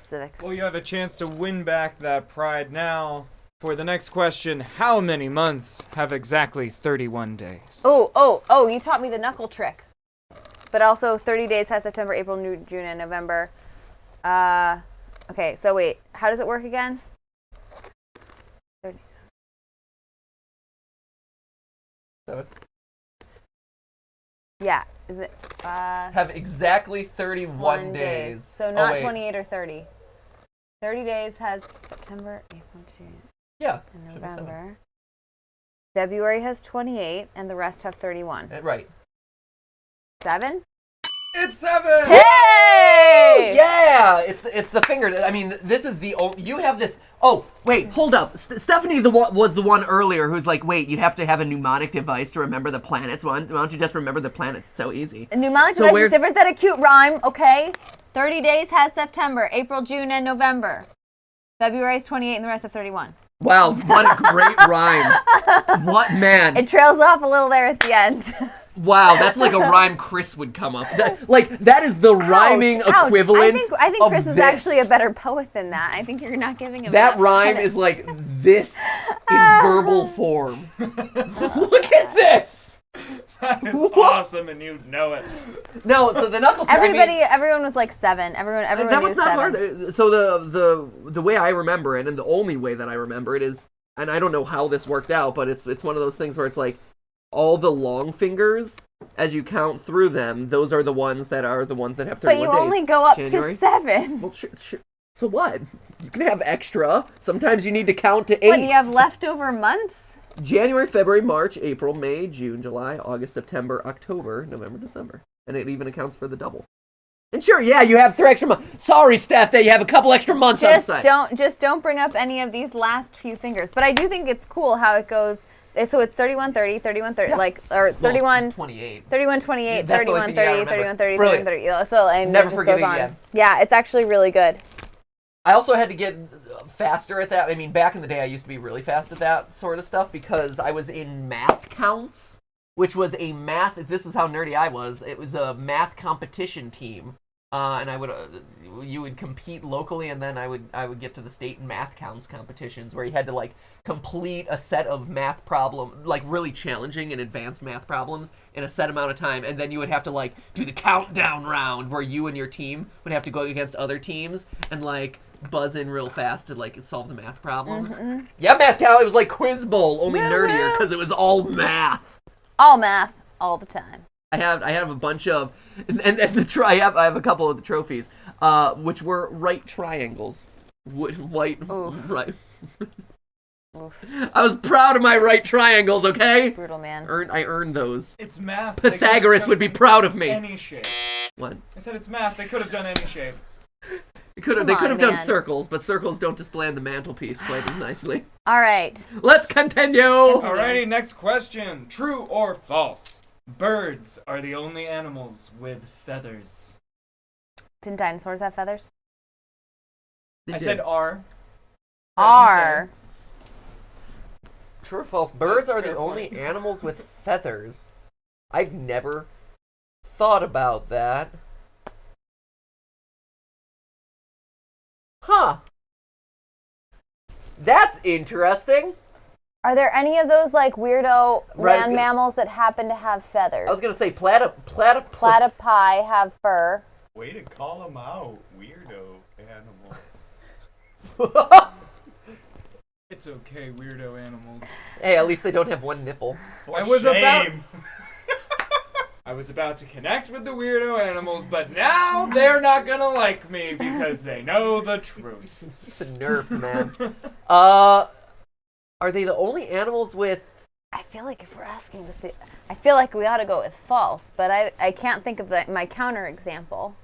Civics. Well, you have a chance to win back that pride now. For the next question, how many months have exactly 31 days? Oh, you taught me the knuckle trick. But also 30 days has September, April, June, and November. Okay, so wait, how does it work again? 30. 7. Yeah, is it? Have exactly 31 days. So not 28 or 30. 30 days has September, April, June, Yeah. and November. February has 28, and the rest have 31. Right. 7? It's 7! Hey! Yeah! It's the finger. I mean, this is the only... You have this... Oh, wait, hold up. Stephanie was the one earlier who's like, wait, you have to have a mnemonic device to remember the planets. Why don't you just remember the planets? It's so easy. A mnemonic device is different than a cute rhyme, okay? 30 days has September, April, June, and November. February is 28, and the rest have 31. Wow, what a great rhyme. What, man. It trails off a little there at the end. Wow, that's like a rhyme Chris would come up. That is the rhyming equivalent. I think Chris is this. actually a better poet than that. I think you're not giving him that enough rhyme credit. is like this in verbal form. Look at this. That is awesome, and you know it. No, so the knuckle trick. Everyone was like 7. Everyone that knew was not 7. hard. So the way I remember it, and the only way that I remember it is, and I don't know how this worked out, but it's one of those things where it's like all the long fingers, as you count through them, those are the ones that have 31 days. But you only go up January. to 7. Well, so what? You can have extra. Sometimes you need to count to 8. When you have leftover months? January, February, March, April, May, June, July, August, September, October, November, December. And it even accounts for the double. And sure, yeah, you have 3 extra months. Sorry, Steph, that you have a couple extra months on site. Just don't bring up any of these last few fingers. But I do think it's cool how it goes. So it's 31, 30, 31, 30, or 31, 28. 31, 28, That's the only 31, thing you gotta 30, remember. 31, 30, It's 31, 30. Yeah, so, and Never it just forget goes it on. again. Yeah, it's actually really good. I also had to get faster at that. I mean, back in the day, I used to be really fast at that sort of stuff because I was in math counts, which was this is how nerdy I was. It was a math competition team. And you would compete locally, and then I would get to the state math counts competitions where you had to like complete a set of math problem, like really challenging and advanced math problems in a set amount of time, and then you would have to like do the countdown round where you and your team would have to go against other teams and like buzz in real fast to like solve the math problems. Mm-hmm. Yeah, math count. It was like Quiz Bowl, only nerdier because it was all math. All math, all the time. I have a bunch of, I have a couple of the trophies, which were right triangles, right. I was proud of my right triangles. Okay. Brutal, man. I earned those. It's math. Pythagoras would be proud of me. Any shape. What? I said it's math. They could have done any shape. They could have done circles, but circles don't display on the mantelpiece quite as nicely. All right. Let's continue. Alrighty, next question. True or false? Birds are the only animals with feathers. Didn't dinosaurs have feathers? I said are. Are. True or false? Birds are the Fair only point. animals with feathers. I've never thought about that. Huh. That's interesting. Are there any of those like weirdo Right, land mammals that happen to have feathers? I was going to say platypus. Platypi have fur. Way to call them out, weirdo animal. It's okay, weirdo animals. Hey, at least they don't have one nipple. For I was shame. I was about to connect with the weirdo animals, but now they're not gonna like me because they know the truth. It's a nerf, man. Are they the only animals with... I feel like if we're asking this, I feel like we ought to go with false, but I can't think of my counter example.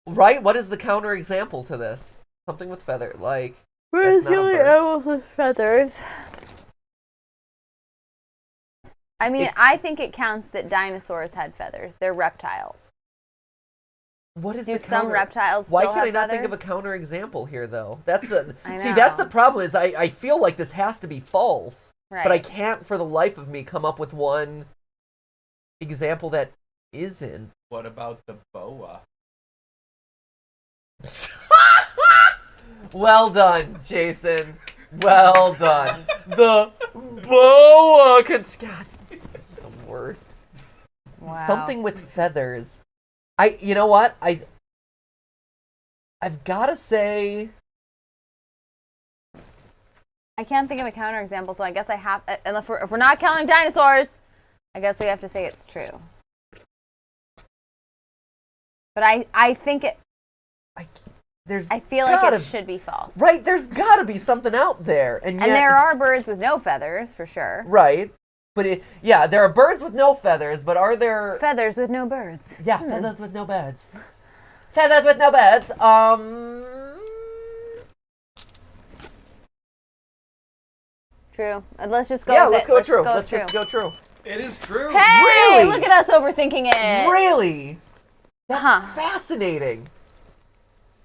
Right? What is the counter example to this? Something with feather, like... Where's that's the not a only bird. animals with feathers? I mean, I think it counts that dinosaurs had feathers. They're reptiles. What is Do the some counter? reptiles Why still can I have not think of a feathers? counter example here, though? That's the... I See, that's know. the problem, is I feel like this has to be false. Right. But I can't, for the life of me, come up with one example that isn't. What about the boa? Well done, Jason. Well done. The boa God, the worst. Wow. Something with feathers. You know what? I've got to say... I can't think of a counter example, so I guess I have. And if we're not counting dinosaurs, I guess we have to say it's true. But I think it. There's I feel like gotta- it should be false. Right, there's got to be something out there. And yet, there are birds with no feathers, for sure. Right. But there are birds with no feathers, but are there... Feathers with no birds. Yeah, feathers with no birds. Feathers with no birds. True. Let's just go Yeah, with let's it. go true. Go Let's true. just go true. It is true. Hey, Really? look at us overthinking it. Really? That's fascinating.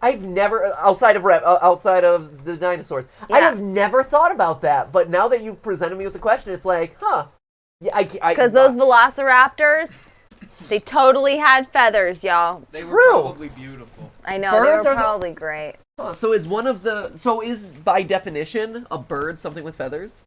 I've never, outside of the dinosaurs, I Yeah. have never thought about that. But now that you've presented me with the question, it's like, huh? Yeah, Because those velociraptors, they totally had feathers, y'all. They were True. probably beautiful. I know, Birds they are were the- probably great. Huh, so is by definition a bird something with feathers?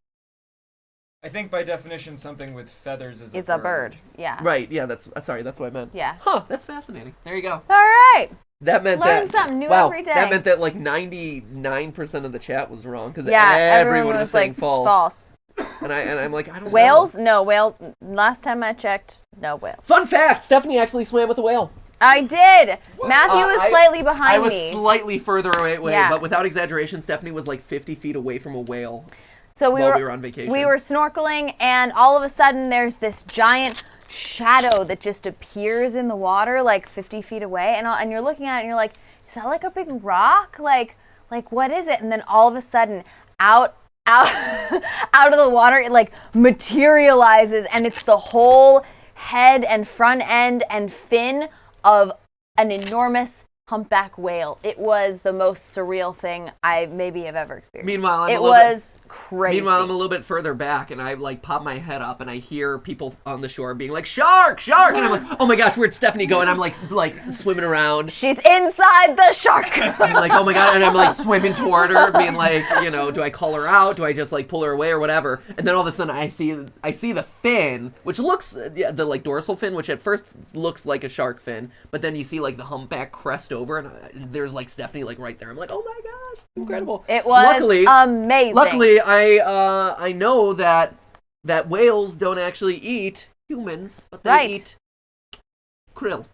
I think by definition, something with feathers is It's a bird. Yeah. Right. Yeah. That's sorry. That's what I meant. Yeah. Huh. That's fascinating. There you go. All right. That meant Learn that something new wow, every day. that meant that like 99% of the chat was wrong because Yeah, everyone was saying like false. And I'm like, I don't Whales? know. No, whales. Last time I checked, no whales. Fun fact: Stephanie actually swam with a whale. I did. Matthew was slightly behind I was me. slightly further away, Yeah. but without exaggeration, Stephanie was like 50 feet away from a whale. So while we were on vacation. We were snorkeling, and all of a sudden, there's this giant shadow that just appears in the water, like 50 feet away, and you're looking at it, and you're like, "Is that like a big rock? Like what is it?" And then all of a sudden, out of the water, it like materializes, and it's the whole head and front end and fin of an enormous humpback whale. It was the most surreal thing I maybe have ever experienced. Meanwhile, it was crazy. Meanwhile, I'm a little bit further back, and I like pop my head up, and I hear people on the shore being like, "Shark, shark!" And I'm like, "Oh my gosh, where'd Stephanie go?" And I'm like swimming around. She's inside the shark. I'm like, "Oh my god!" And I'm like swimming toward her, being like, do I call her out? Do I just like pull her away or whatever? And then all of a sudden, I see the fin, which looks the like dorsal fin, which at first looks like a shark fin, but then you see like the humpback crest over, and there's like Stephanie like right there. I'm like, "Oh my gosh, incredible!" It was amazing. Luckily, I know that whales don't actually eat humans, but they eat krill.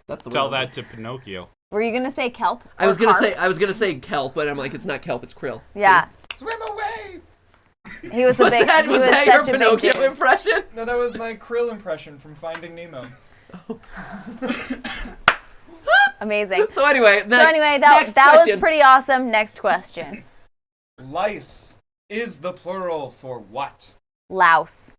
That's the Tell word. that to Pinocchio. Were you gonna say kelp? I was or carp? gonna say kelp, but I'm like, it's not kelp, it's krill. Yeah. Swim away! He was a Was big. that he was your such a big Pinocchio dude. impression? No, that was my krill impression from Finding Nemo. Amazing. So anyway, that was question. pretty awesome. Next question. Lice is the plural for what? Louse.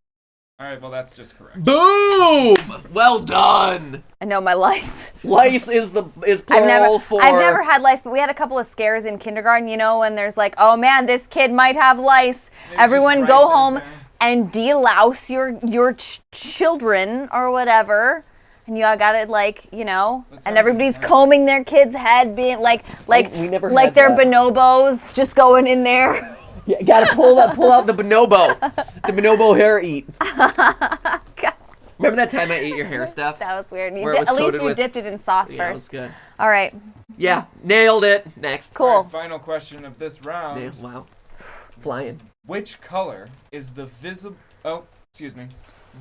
All right, well, that's just correct. Boom! Well done. I know my lice. Lice is plural for. I've never had lice, but we had a couple of scares in kindergarten. You know, when there's like, "Oh man, this kid might have lice." Maybe Everyone just go rice home is there. and delouse your children or whatever. And you gotta That and sounds everybody's intense. combing their kid's head, being like we never like had their that. bonobos just going in there. Yeah, gotta pull out the bonobo. The bonobo hair eat. Remember that time I ate your hair, Steph? That was weird. Where it was At least coated you with- dipped it in sauce Yeah, it was first. good. All right, Yeah, nailed it. Next. cool. All right, final question of this round. Yeah, wow. Flying. Which color is the visible... Oh, excuse me.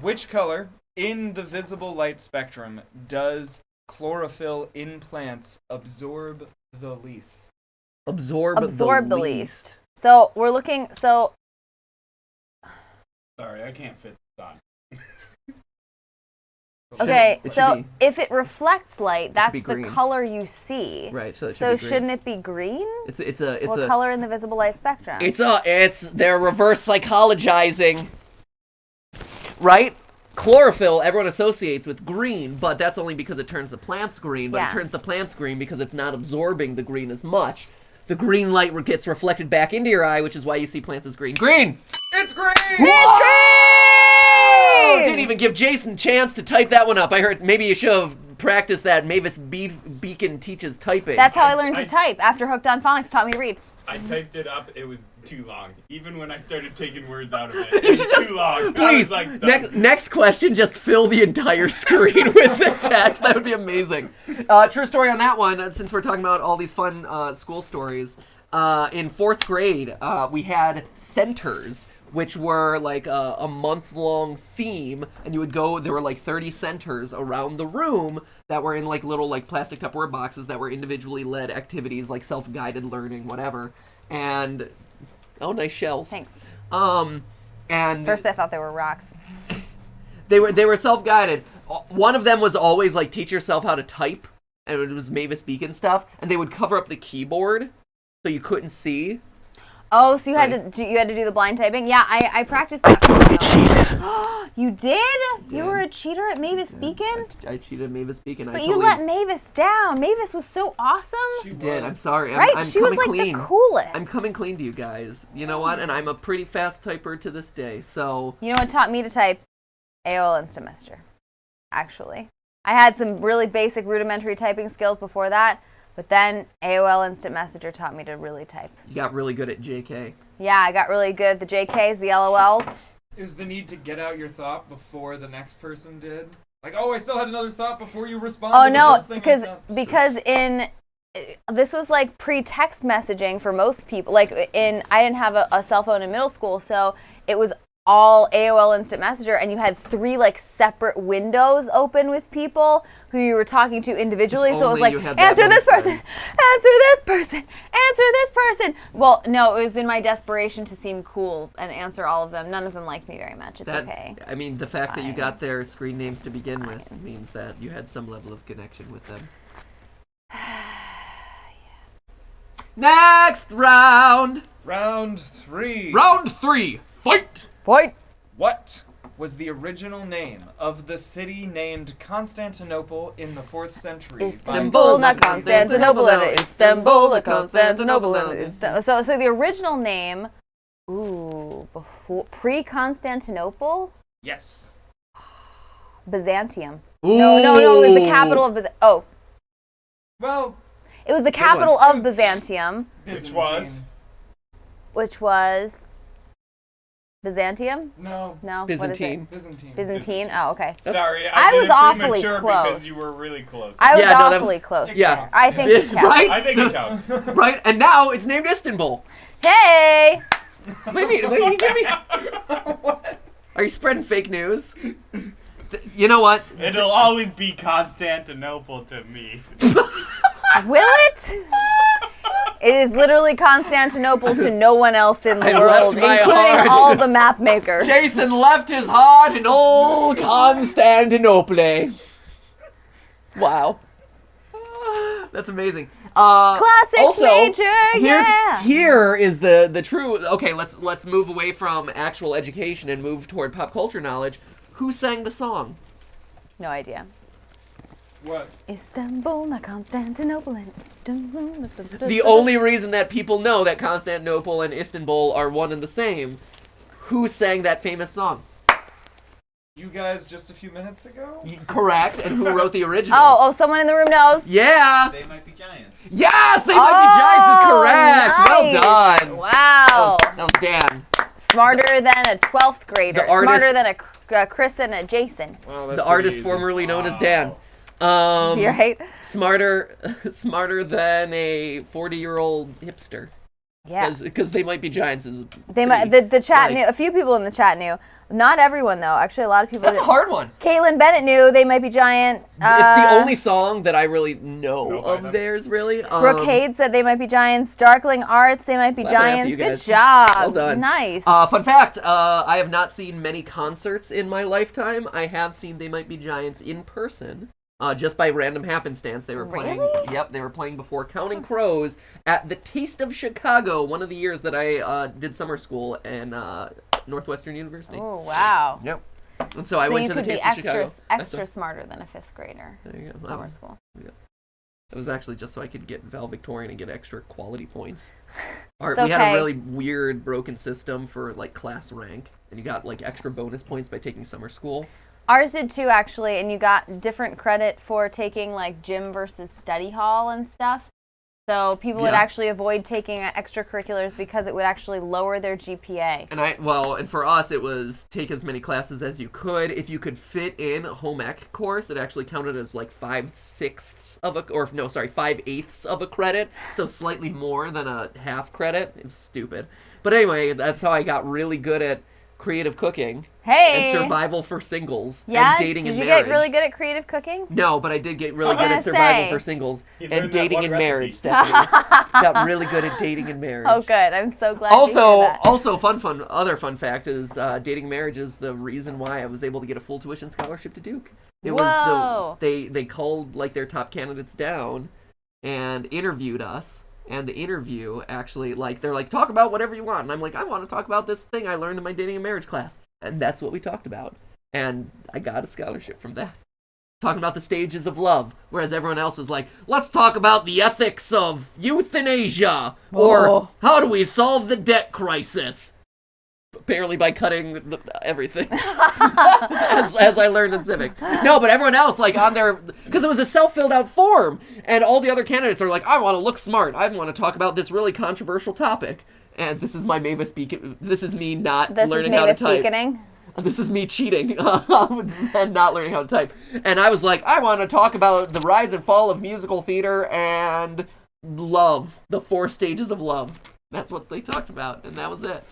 Which color In the visible light spectrum, does chlorophyll in plants absorb the least? Absorb the least. So we're looking. So Sorry, I can't fit this on. okay. It should So be- if it reflects light, that's be the green. color you see. Right. So, So shouldn't it be green? It's What color in the visible light spectrum? they're reverse psychologizing. Right? Chlorophyll, everyone associates with green, but that's only because it turns the plants green, but Yeah. it turns the plants green because it's not absorbing the green as much. The green light gets reflected back into your eye, which is why you see plants as green. Green! It's green! Oh, didn't even give Jason a chance to type that one up. I heard maybe you should have practiced that. Mavis Beacon teaches typing. That's how I learned to type. After Hooked on Phonics taught me to read. I typed it up. It was too long. Even when I started taking words out of it, You it should was just, too long. I please, was like, next question, just fill the entire screen with the text. That would be amazing. True story on that one, since we're talking about all these fun school stories. In 4th grade, we had centers, which were like a month-long theme, and you would go, there were like 30 centers around the room that were in like little like plastic Tupperware boxes that were individually led activities like self-guided learning, whatever. And, oh, nice shells. Thanks. And First I thought they were rocks. they were self-guided. One of them was always like teach yourself how to type, and it was Mavis Beacon stuff, and they would cover up the keyboard so you couldn't see. Oh, so you had to do the blind typing? Yeah, I practiced that. I totally cheated. You did? You were a cheater at Mavis Beacon? I cheated Mavis Beacon. But you let Mavis down. Mavis was so awesome. She did. I'm sorry. Right? I'm She was coming like clean. the coolest. I'm coming clean to you guys. You know what? And I'm a pretty fast typer to this day. So You know what taught me to type? AOL Instant Messenger, actually. I had some really basic rudimentary typing skills before that, but then AOL Instant Messenger taught me to really type. you got really good at JK. Yeah, I got really good at the JKs, the LOLs. It was the need to get out your thought before the next person did. Like, oh, I still had another thought before you responded. Oh to the no, first thing I said. this was like pre-text messaging for most people. Like I didn't have a cell phone in middle school, so it was all AOL Instant Messenger, and you had 3 like separate windows open with people who you were talking to individually. If So it was only like, you had that answer many this person, friends. answer this person, answer this person. Well, no, it was in my desperation to seem cool and answer all of them. None of them liked me very much. It's okay. I mean, the fact that you fine. got their screen names to begin with means that you had some level of connection with them. Next round. Round 3. Round 3. Fight. Point. What was the original name of the city named Constantinople in the 4th century? by- Istanbul, not Constantinople, and Istanbul, not Constantinople, and Istanbul. So the original name, pre-Constantinople, Yes. Byzantium. No, it was the capital of Byzantium. Oh, Well, it was the capital of Byzantium, Which was? which was Byzantium. no. No, Byzantine. What is Byzantine. it? Byzantine. Oh, okay. Sorry, I did was it awfully premature close. because you were really close. I was Yeah, no, that- awfully close. Yeah. I think it counts. Right? I think it counts. Right? And now it's named Istanbul. Hey. Wait, you give me? Are you spreading fake news? You know what? It'll always be Constantinople to me. Will it? It is literally Constantinople to no one else in the I world, left my including heart. all the map makers. Jason left his heart in old Constantinople. Wow. That's amazing. Classics also, major, yeah. Here is the true. Okay, let's move away from actual education and move toward pop culture knowledge. Who sang the song? No idea. What? Istanbul, not Constantinople, and The only reason that people know that Constantinople and Istanbul are one and the same. Who sang that famous song? You guys just a few minutes ago? Correct. And who wrote the original? Oh, someone in the room knows. Yeah. They might be giants. Yes, they might be giants is correct. Nice. Well done. Wow. That was Dan. Smarter than a 12th grader. The artist- Smarter than a Chris and a Jason. Well, that's The pretty artist easy. formerly known as Dan. You're right. Smarter than a 40-year-old hipster. Yeah. Because They Might Be Giants is They might. The chat knew. A few people in the chat knew. Not everyone though. Actually, a lot of people. That's a hard one. Caitlin Bennett knew They Might Be Giant. It's the only song that I really know by of them. theirs, really. Brocade said They Might Be Giants. Darkling Arts, They Might Be Clap it up to Giants. you Good guys. job. Well done. Nice. Fun fact, I have not seen many concerts in my lifetime. I have seen They Might Be Giants in person. Just by random happenstance, they were playing. Really? Yep, they were playing before Counting Crows at the Taste of Chicago, one of the years that I did summer school in Northwestern University. Oh wow. Yep. And so I went you to the could be Taste of Chicago. extra smarter than a 5th grader. There you go. Summer school. It was actually just so I could get valedictorian and get extra quality points. We It's had a okay. really weird broken system for like class rank, and you got like extra bonus points by taking summer school. Ours did too, actually, and you got different credit for taking like gym versus study hall and stuff. So people would Yeah. actually avoid taking extracurriculars because it would actually lower their GPA. And for us, it was take as many classes as you could. If you could fit in a home ec course, it actually counted as like 5/8 of a credit. So slightly more than a half credit. It was stupid. But anyway, that's how I got really good at creative cooking Hey! and survival for singles Yeah? and dating Did and you marriage. get really good at creative cooking? No, but I did get really I was good gonna at survival say. for singles He and learned that dating one and recipe. marriage, Stephanie. Got really good at dating and marriage. Oh, good. I'm so glad to hear that. Also, other fun fact is dating marriage is the reason why I was able to get a full tuition scholarship to Duke. It Whoa. was they called like their top candidates down and interviewed us. And the interview actually, like, they're like, talk about whatever you want. And I'm like, I want to talk about this thing I learned in my dating and marriage class. And that's what we talked about. And I got a scholarship from that. Talking about the stages of love. Whereas everyone else was like, let's talk about the ethics of euthanasia. Or Oh. how do we solve the debt crisis? Apparently by cutting everything. as I learned in civics. No, but everyone else, like, on their... Because it was a self-filled out form. And all the other candidates are like, I want to look smart. I want to talk about this really controversial topic. And this is my Mavis speaking. This is me not This learning is how to Mavis type. Beaconing. This is me cheating and not learning how to type. And I was like, I want to talk about the rise and fall of musical theater and love, the 4 stages of love. That's what they talked about, and that was it.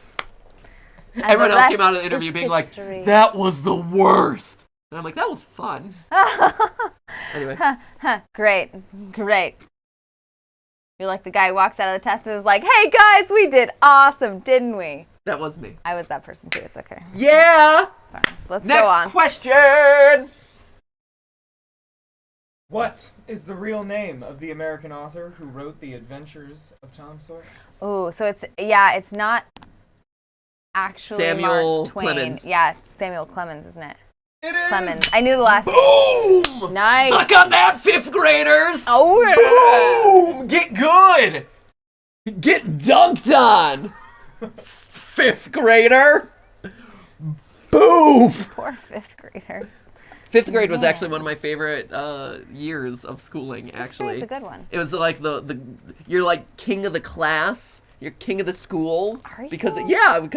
And Everyone the else came rest out of the interview is being history. like, that was the worst. And I'm like, that was fun. Anyway. Great. You're like the guy who walks out of the test and is like, hey guys, we did awesome, didn't we? That was me. I was that person too. It's okay. Yeah! Fine. Let's Next go on. question! What is the real name of the American author who wrote The Adventures of Tom Sawyer? Oh, so it's not actually Samuel Mark Twain. Clemens. Yeah, it's Samuel Clemens, isn't it? It is! Clemens. I knew the last name. Boom! Nice. Suck on that, 5th graders! Oh, yeah. Boom! Get good! Get dunked on! 5th grader! Boom! Poor 5th grader. 5th grade was Man. actually one of my favorite years of schooling, actually. It's a good one. It was like you're like king of the class. You're king of the school. Are you? Because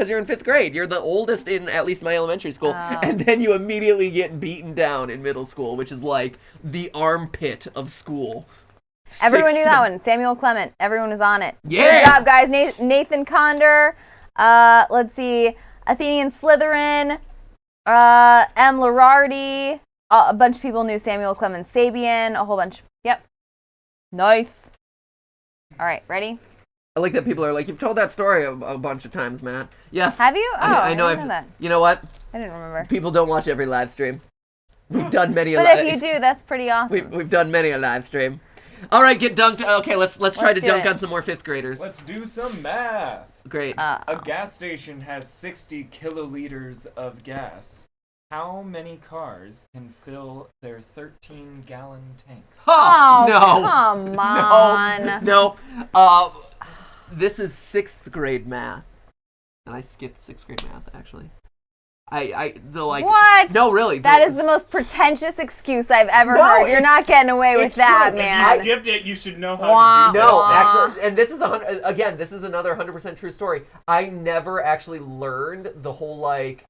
you're in 5th grade. You're the oldest in at least my elementary school. Oh. And then you immediately get beaten down in middle school, which is like the armpit of school. Everyone knew that one. Samuel Clement. Everyone was on it. Yeah. Good job, guys. Nathan Condor. Let's see. Athenian Slytherin. M. Lorardi. A bunch of people knew Samuel Clemens Sabian. A whole bunch. Yep. Nice. All right. Ready? I like that people are like, you've told that story a bunch of times, Matt. Yes. Have you? Oh, I know. didn't know that. You know what? I didn't remember. People don't watch every live stream. We've done many. But if you do, that's pretty awesome. We've done many a live stream. All right, get dunked. Okay, let's try to do dunk it. on some more 5th graders. Let's do some math. Great. A gas station has 60 kiloliters of gas. How many cars can fill their 13-gallon tanks? Oh, no. come on. No. This is 6th grade math. And I skipped 6th grade math, actually. What? No, really. That is the most pretentious excuse I've ever No, heard. You're not getting away with it's that, true. man. If you skipped it, you should know how Wah, to do No, this. actually, and this is this is another 100% true story. I never actually learned the whole, like,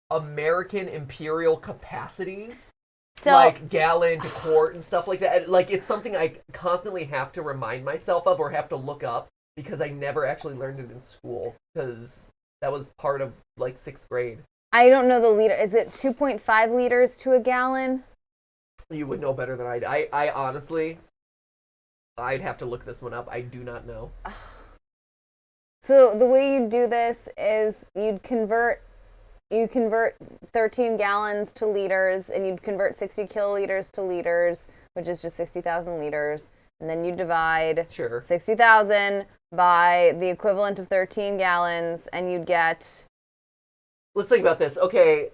American imperial capacities. So, Like gallon to quart and stuff like that. Like, it's something I constantly have to remind myself of or have to look up because I never actually learned it in school, because that was part of, like, 6th grade. I don't know the liter. Is it 2.5 liters to a gallon? You would know better than I honestly, I'd have to look this one up. I do not know. So the way you do this is you'd convert 13 gallons to liters, and you'd convert 60 kiloliters to liters, which is just 60,000 liters. And then you divide 60,000 by the equivalent of 13 gallons, and you'd get... Let's think about this. Okay,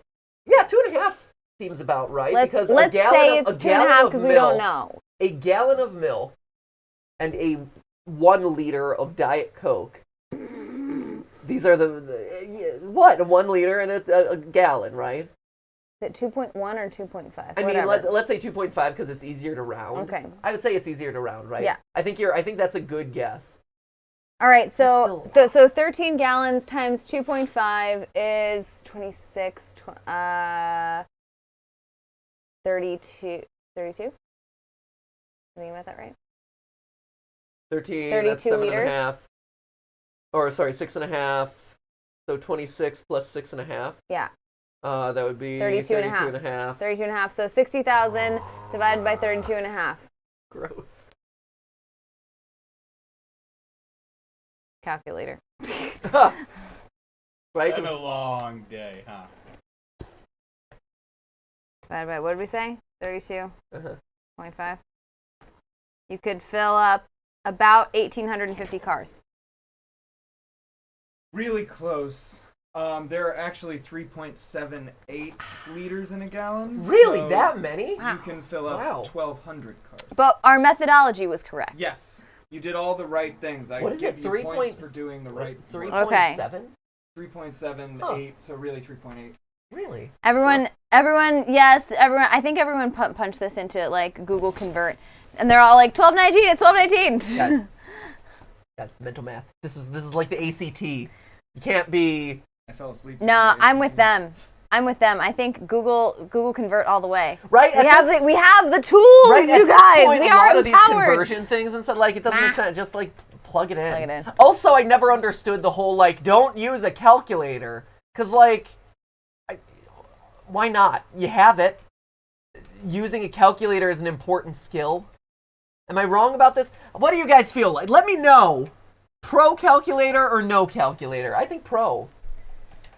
yeah, 2.5 seems about right. Let's because say it's 2.5 because we don't know. A gallon of milk and a 1 liter of Diet Coke. These are what? 1 liter and a gallon, right? Is it 2.1 or 2.5? I mean, let's say 2.5 because it's easier to round. Okay. I would say it's easier to round, right? Yeah. I think that's a good guess. All right, so 13 gallons times 2.5 is 26, 32. 32? Thinking about that right? 13, 32 that's 7.5. liters? Or, sorry, 6.5. So 26 plus 6.5. Yeah. That would be 32 and a half. 32 and a half. So 60,000 divided by 32 and a half. Gross. Calculator. Right? It's been a long day, huh? Divided by, what did we say? 32? Uh-huh. 25? You could fill up about 1,850 cars. Really close. There are actually 3.78 liters in a gallon. Really? So that many? you can fill up 1,200 cars. But our methodology was correct. Yes. You did all the right things. I What is give it? you points for doing the right 3.7? 3.78, so really 3.8. Really? Everyone, yes, everyone. I think everyone punched this into like Google Convert, and they're all like 1219. It's 1219. Guys, mental math. This is like the ACT. You can't be. I fell asleep. No, I'm with them. I think Google Convert all the way. Right? We have the tools, right, you guys. Point, we a lot are of these empowered. conversion things and stuff, like, it doesn't make sense. Just like plug it in. Plug it in. Also, I never understood the whole like don't use a calculator, because like, why not? You have it. Using a calculator is an important skill. Am I wrong about this? What do you guys feel like? Let me know. Pro calculator or no calculator? I think pro.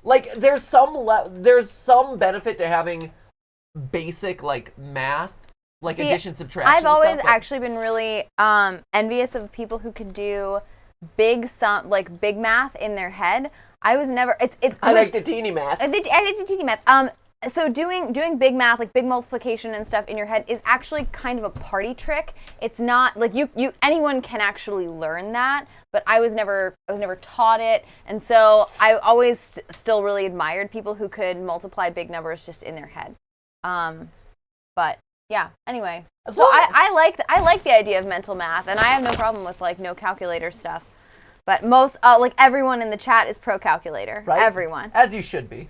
Like, there's some benefit to having basic like math, like addition, subtraction. I've always stuff, actually been really envious of people who could do big math in their head. I was never. I like the teeny math. I like the teeny math. So doing big math, like big multiplication and stuff in your head, is actually kind of a party trick. It's not like anyone can actually learn that, but I was never taught it, and so I always still really admired people who could multiply big numbers just in their head. But yeah. Anyway, so I like the idea of mental math, and I have no problem with like no calculator stuff. But most like everyone in the chat is pro calculator. Right? Everyone. As you should be.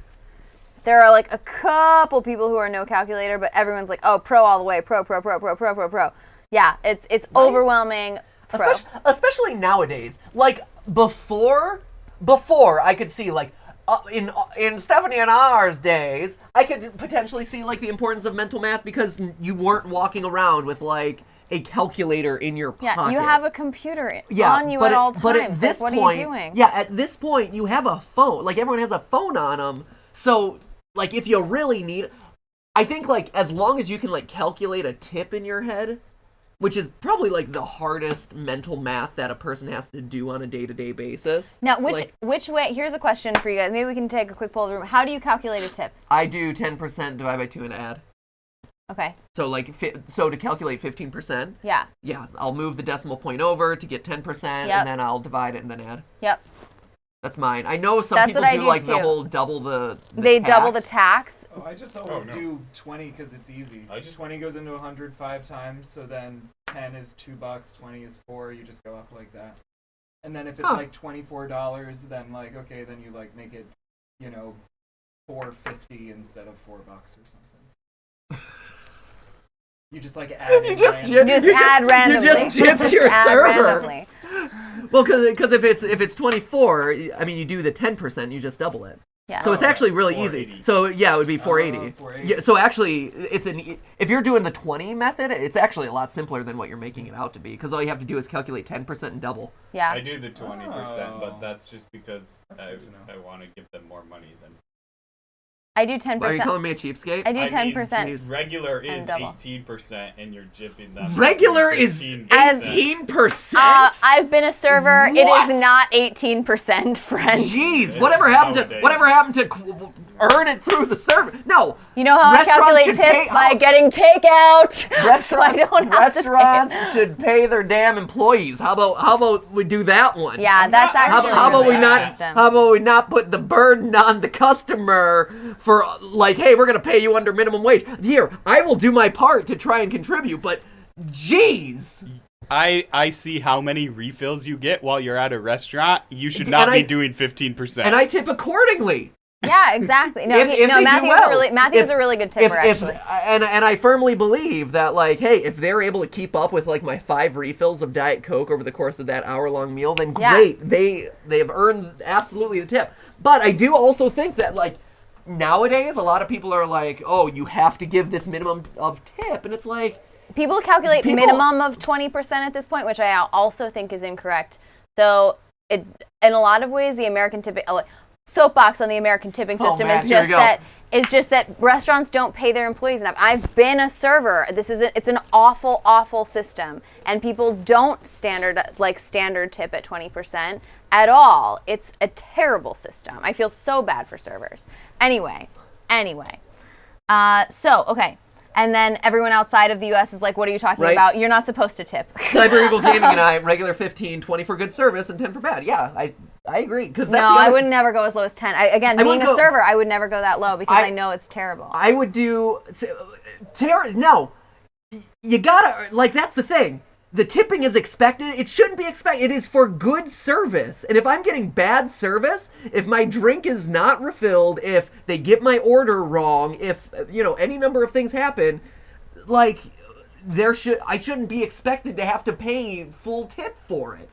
There are like a couple people who are no calculator, but everyone's like, oh, pro all the way, pro. Yeah, it's right? Overwhelming pro. Especially nowadays. Like before I could see like in Stephanie and I's days, I could potentially see like the importance of mental math because you weren't walking around with like a calculator in your pocket. Yeah, you have a computer on you at all times. But at this what point, are you doing? Yeah, at this point you have a phone. Like everyone has a phone on them. So like if you really need, I think like as long as you can like calculate a tip in your head, which is probably like the hardest mental math that a person has to do on a day-to-day basis. Now, which way? Here's a question for you guys. Maybe we can take a quick poll of the room. How do you calculate a tip? I do 10% divided by 2 and add. Okay. So like to calculate 15%. Yeah. Yeah, I'll move the decimal point over to get 10%, and then I'll divide it and then add. Yep. That's mine. I know some people do like the whole double the They tax. double the tax. Oh, I just always do 20 because it's easy. 20 goes into 100 5 times, so then 10 is $2, 20 is $4. You just go up like that. And then if it's like $24, then like okay, then you like make it, $4.50 instead of $4 or something. You just like add. You just add randomly. You just gypped your server. Randomly. Well, because if it's 24, I mean, you do the 10%, you just double it. Yeah. So it's actually really 480. easy. So yeah, it would be 480. 480. Yeah. So actually, if you're doing the 20 method, it's actually a lot simpler than what you're making it out to be. Because all you have to do is calculate 10% and double. Yeah. I do the 20%, but that's just because That's I good to know. want to give them more money than. I do 10%. Are you calling me a cheapskate? I do I mean, 10%. Regular And is double. 18%, and you're jipping them. Regular is 15%. 18%. I've been a server. What? It is not 18%, friend. Jeez, It whatever is happened nowadays. to earn it through the server? No. You know how I Restaurants calculate should tips? pay- By getting takeout. Restaurants, So I don't have to pay them. should pay their damn employees. How about we do that one? Yeah, that's not- actually How a about we good not? system. How about we not put the burden on the customer for like, hey, we're gonna pay you under minimum wage. Here, I will do my part to try and contribute, but jeez. I see how many refills you get while you're at a restaurant. You should And not I- be doing 15%. And I tip accordingly. Yeah, exactly. No, If they do Matthew's well. Matthew's a really good tipper, actually. And I firmly believe that, like, hey, if they're able to keep up with like my 5 refills of Diet Coke over the course of that hour-long meal, then Yeah. great. They have earned absolutely the tip. But I do also think that, like, nowadays a lot of people are like, oh, you have to give this minimum of tip, and it's like, People calculate minimum of 20% at this point, which I also think is incorrect. So, in a lot of ways, the American tipping soapbox on the American tipping Oh, system Matt, is here we just go. that restaurants don't pay their employees enough. I've been a server. It's an awful, awful system, and people don't standard tip at 20% at all. It's a terrible system. I feel so bad for servers. Anyway. So okay. And then everyone outside of the U.S. is like, what are you talking Right. about? You're not supposed to tip. Cyber Eagle Gaming and I, regular 15, 20 for good service, and 10 for bad. Yeah, I agree. Because No, I would never go as low as 10. Being wouldn't a go- server, I would never go that low because I know it's terrible. I would do. No, you gotta, like, that's the thing. The tipping is expected. It shouldn't be expected. It is for good service. And if I'm getting bad service, if my drink is not refilled, if they get my order wrong, if, any number of things happen, like, I shouldn't be expected to have to pay full tip for it.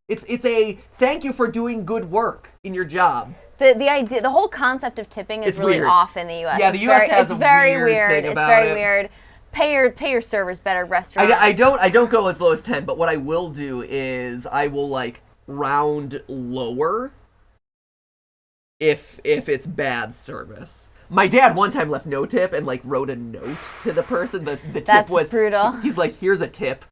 It's a thank you for doing good work in your job. The whole concept of tipping is It's really weird. off in the U.S. Yeah, the US has it's a very weird thing It's about very it. weird. Pay your servers better, restaurants. I don't go as low as 10, but what I will do is I will, like, round lower if it's bad service. My dad one time left no tip and, like, wrote a note to the person. The tip That's was brutal. He's like, here's a tip.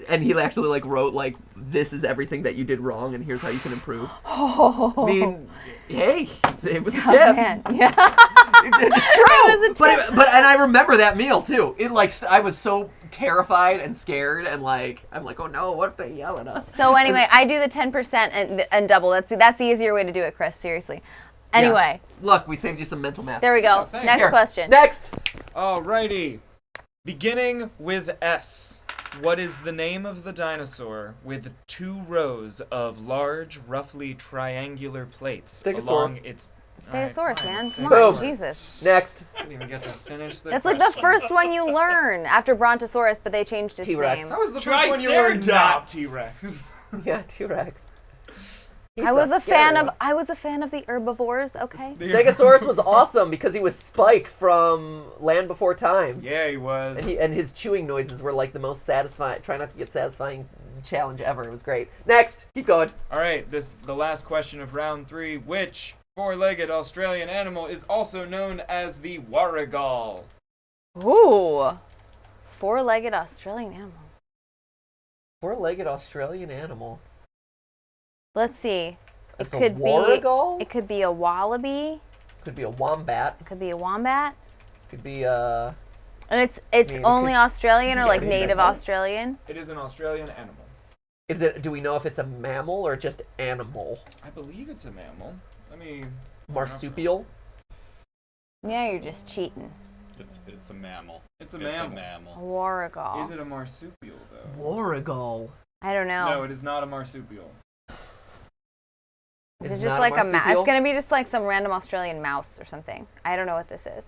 And he actually, like, wrote, like, this is everything that you did wrong and here's how you can improve. I mean, hey, it was a Oh, tip. man. Yeah. It's true. It was a But and I remember that meal too. It, like, I was so terrified and scared and, like, I'm like, oh no, what if they yell at us? So anyway, I do the 10% and double. That's the easier way to do it, Chris. Seriously. Anyway, Yeah. Look, we saved you some mental math. there we go. thanks. Next Here. question. Next. Alrighty. Beginning with S. What is the name of the dinosaur with 2 rows of large, roughly triangular plates Stegosaurus. along its... Stegosaurus, Alright, fine, man. Come Boom. on, Jesus. Next. Didn't even get to finish the That's like the question. first one you learn after Brontosaurus, but they changed its T-Rex. name. That was the first one you learned, not T-Rex. Yeah, T-Rex. I was a fan of the herbivores. Okay. Stegosaurus was awesome because he was Spike from Land Before Time. Yeah, he was. And his chewing noises were like the most satisfying. Try not to get satisfying challenge ever. It was great. Next, keep going. All right, the last question of round 3. Which 4-legged Australian animal is also known as the warrigal? Ooh. 4-legged Australian animal. 4-legged Australian animal. Let's see. That's It a could warrigal? be. It could be a wallaby. Could be a wombat. It could be a wombat. Could be a. And it's mean, it only could- Australian or yeah, like I mean, native that- Australian. It is an Australian animal. Is it? Do we know if it's a mammal or just animal? I believe it's a mammal. Let me... Marsupial. Yeah, you're just cheating. It's a mammal. It's a A mammal. warrigal. Is it a marsupial, though? Warrigal. I don't know. No, it is not a marsupial. Is It's it just not a like a mouse? marsupial? It's gonna be just like some random Australian mouse or something. I don't know what this is.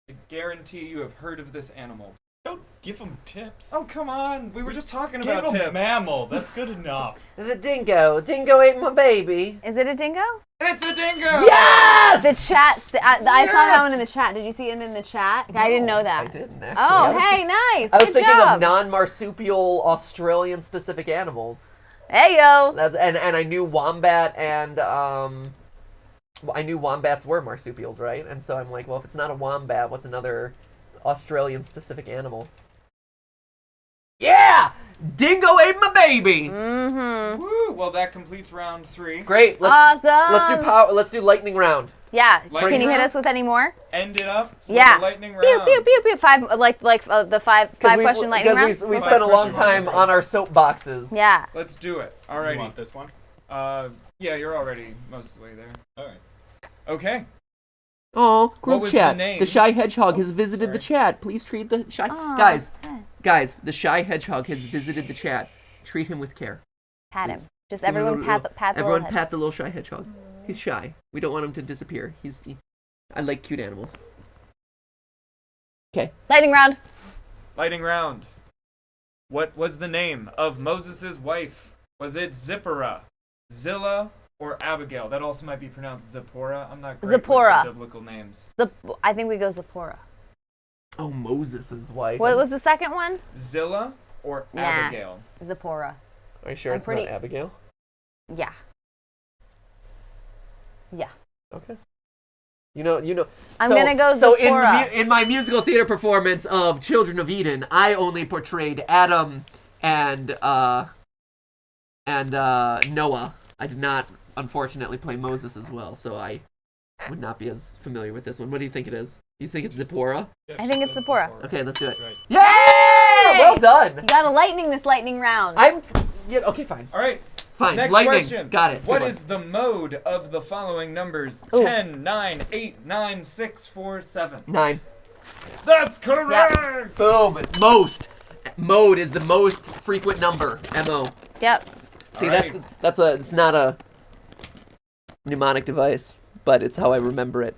I guarantee you have heard of this animal. Don't give him tips. Oh, come on. We were just talking Give about him tips. mammal. That's good enough. The dingo. Dingo ate my baby. Is it a dingo? It's a dingo! Yes! The chat. I saw that one in the chat. Did you see it in the chat? I didn't know that. I didn't actually. Oh, hey, nice. I was Good thinking job. of non-marsupial Australian-specific animals. Hey yo. And I knew wombat and I knew wombats were marsupials, right? And so I'm like, well, if it's not a wombat, what's another Australian-specific animal? Yeah! Dingo ate my baby! Mm-hmm. Woo! Well, that completes round 3. Great. Awesome. Let's do lightning round. Yeah. Lightning Can you hit round? us with any more? End it up with Yeah. the lightning Pew round. pew pew pew. Five the five question lightning round. Because we Five spent a long question time round. on our soapboxes. Yeah. Let's do it. You Alrighty. want this one? Yeah, you're already most of the way there. All right. Okay. Oh, What group was chat. the name? The Shy Hedgehog has Oh, visited the sorry. chat. Please treat the Shy... Aw, Guys, the Shy Hedgehog has visited the chat. Treat him with care. Pat him. Just Give him a everyone little- pat the Everyone little pat the little Shy Hedgehog. He's shy. We don't want him to disappear. I like cute animals. Okay. head. Lightning round. Lightning round. What was the name of Moses' wife? Was it Zipporah, Zillah, or Abigail? That also might be pronounced Zipporah. I'm not great Zipporah. with the biblical names. I think we go Zipporah. Oh, Moses' wife. What was the second one? Zillah or Nah. Abigail? Zipporah. Are you sure I'm it's pretty- not Abigail? Yeah. Yeah. Okay. You know. I'm gonna go So Zipporah. in my musical theater performance of Children of Eden, I only portrayed Adam and Noah. I did not, unfortunately, play Moses as well, so I would not be as familiar with this one. What do you think it is? You think it's Zipporah? I think it's Zipporah. Okay, let's do it. That's right. Yeah! Well done. You gotta lightning this lightning round. Okay, fine. All right. Fine. Next Lightning. question. Got it. What Good is the mode of the following numbers? Ooh. 10, 9, 8, 9, 6, 4, 7. one. 9. That's correct! Boom. Most. Mode is the most frequent number. M-O. Yep. See, Alright. it's not a mnemonic device, but it's how I remember it.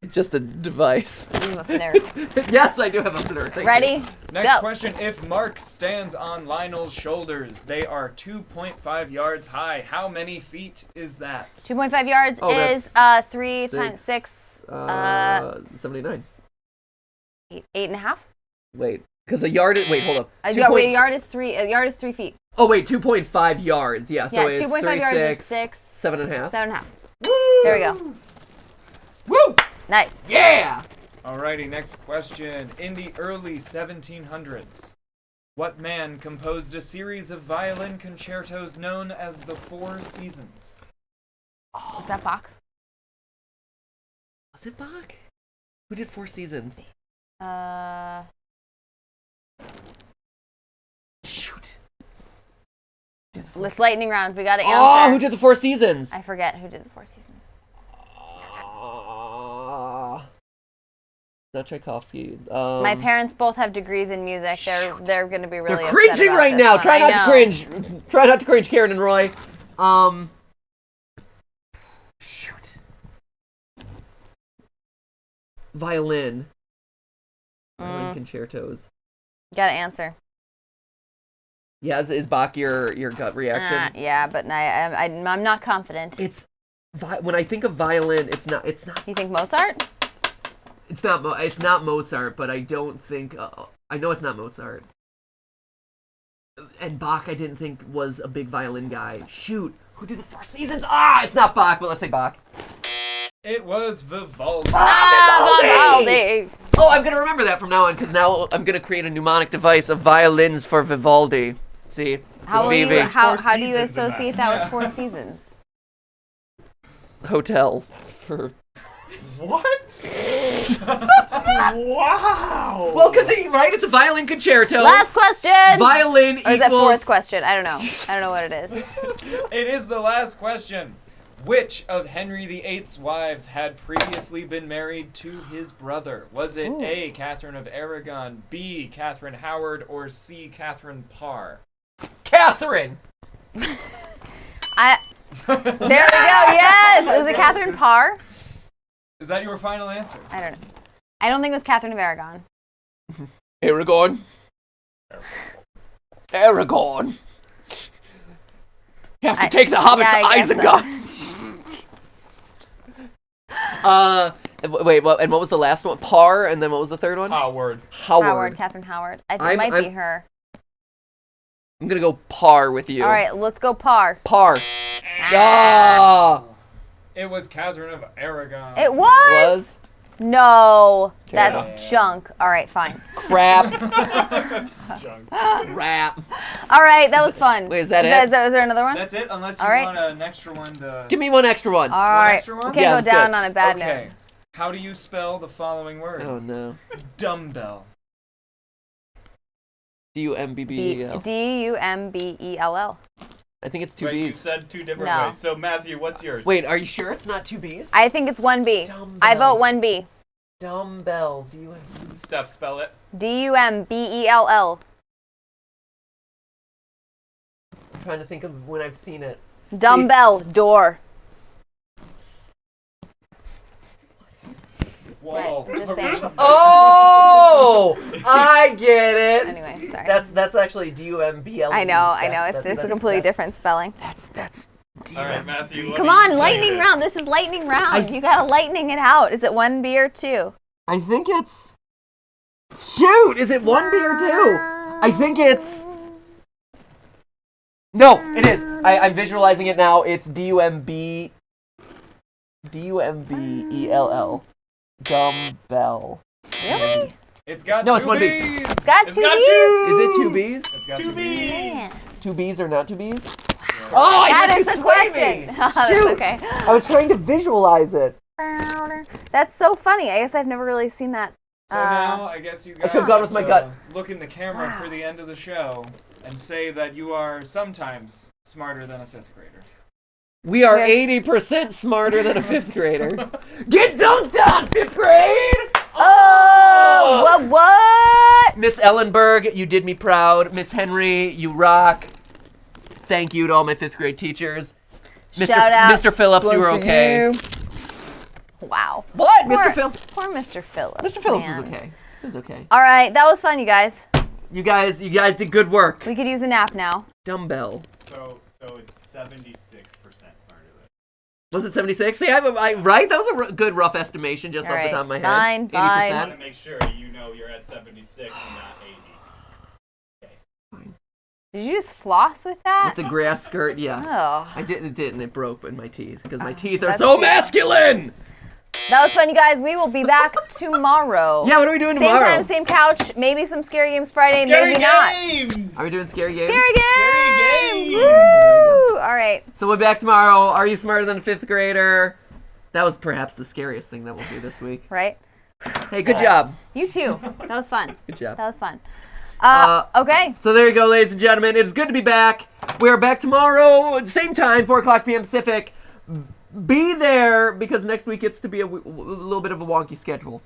It's just a device. You have a nerd. Yes, I do have a flitter. Thank Ready? you. Next Go. question. If Mark stands on Lionel's shoulders, they are 2.5 yards high. How many feet is that? 2.5 yards Oh, is that's 3 times 6. 79. 8.5. Wait, because a yard. Wait, hold up. A yard is 3. A yard is 3 feet. Oh wait, 2.5 yards. Yeah, so Yeah, it's 2.5 3, yards 6, is 6. 7.5. 7.5. Woo! There we go. Woo! Nice. Yeah. Alrighty, next question. In the early 1700s, what man composed a series of violin concertos known as the Four Seasons? Is that Bach? Was it Bach? Who did Four Seasons? Shoot. Let's lightning round. We gotta answer. Oh, who did the Four Seasons? I forget who did the Four Seasons. Not Tchaikovsky. My parents both have degrees in music. They're gonna be really They're upset cringing about right this now. one. Try I not to know. cringe. Try not to cringe, Karen and Roy. Shoot. Violin. Violin concertos. Gotta answer. Yeah, is Bach your gut reaction? Yeah, but I'm not confident. It's when I think of violin, it's not. You think Mozart? It's not Mozart, but I don't think. I know it's not Mozart. And Bach, I didn't think was a big violin guy. Shoot, who did the Four Seasons? It's not Bach, but let's say Bach. It was Vivaldi. Vivaldi. Oh, I'm gonna remember that from now on, because now I'm gonna create a mnemonic device of violins for Vivaldi. See, it's How a VV. how Four do you seasons in associate that. that with Four Seasons? Hotel for. What? Wow. Well, because right, it's a violin concerto. Last question. Violin Or is that equals. fourth question? I don't know. I don't know what it is. It is the last question. Which of Henry VIII's wives had previously been married to his brother? Was it A, Catherine of Aragon, B, Catherine Howard, or C, Catherine Parr? Catherine. There we go. Yes. Was it Catherine Parr? Is that your final answer? I don't know. I don't think it was Catherine of Aragon. Aragorn. Aragorn. You have to take the hobbit to Isengard. Wait, what? And what was the last one? Parr, and then what was the third one? Howard. Catherine Howard. I think it might be her. I'm gonna go Parr with you. All right, let's go Parr. Parr. Ah. It was Catherine of Aragon. It was? No, that's junk. All right, fine. Crap. Junk. Crap. All right, that was fun. Wait, is that it? Is there another one? That's it, unless you All right. want an extra one to... Give me one extra one. All right, extra one? we can't Yeah, go let's down do it. on a bad Okay. note. How do you spell the following word? Oh no. Dumbbell. Dumbell. Dumbell. I think it's two Wait, you B's. said two different No. ways. So, Matthew, what's yours? Wait, are you sure it's not two B's? I think it's 1B. Dumbbell. I vote 1B. Dumbbell. Steph, spell it. Dumbell. I'm trying to think of when I've seen it. Dumbbell door. Whoa. What? Just saying. Oh, I get it. Anyway, sorry. That's actually Dumbell. I know. It's a completely different spelling. That's All right, Matthew. What Come do you on, say lightning it is? round. This is lightning round. You gotta lightning it out. Is it 1B or 2? I think it's. Shoot, is it 1B or 2? I think it's. No, it is. I'm visualizing it now. It's Dumbell. Dumbbell. Really? It's got No, two it's 1B. B's. It's got It's 2 got B's? two. Is it two B's? It's got Two B's. Man. Two B's or not two B's? Oh, I That let is you the sway question. me. That's Shoot. okay. I was trying to visualize it. That's so funny. I guess I've never really seen that. So now, I guess you guys should've gone with my gut. look in the camera for the end of the show and say that you are sometimes smarter than a 5th grader. We are Yes. 80% smarter than a 5th grader. Get dunked on, 5th grade! Oh! What? Miss Ellenberg, you did me proud. Miss Henry, you rock. Thank you to all my 5th grade teachers. Shout out. Mr. Phillips, you were okay. Wow. What? Poor- Mr. Phillips? Poor Mr. Phillips. Mr. Phillips man. was okay. It was okay. All right, that was fun, you guys. You guys did good work. We could use a nap now. Dumbbell. So it's 76% smarter than. Was it 76? See, I right? That was a good rough estimation just All off the right, top of my head. fine, 80%. fine. I want to make sure you know you're at 76 and not 80. Did you just floss with that? With the grass skirt, yes. Oh. I didn't, and it broke in my teeth because my teeth are that's so cute. masculine. That was fun, you guys. We will be back tomorrow. Yeah, what are we doing Same tomorrow? time, same couch. Maybe some Scary Games Friday, Scary maybe not. games! Are we doing scary games? Scary Games! Games! Woo! All right. So we'll be back tomorrow. Are you smarter than a 5th grader? That was perhaps the scariest thing that we'll do this week. Right? Hey, good job. You too. That was fun. Good job. That was fun. Okay. So there you go, ladies and gentlemen. It's good to be back. We're back tomorrow, same time, 4 o'clock p.m. Pacific. Be there because next week gets to be a little bit of a wonky schedule.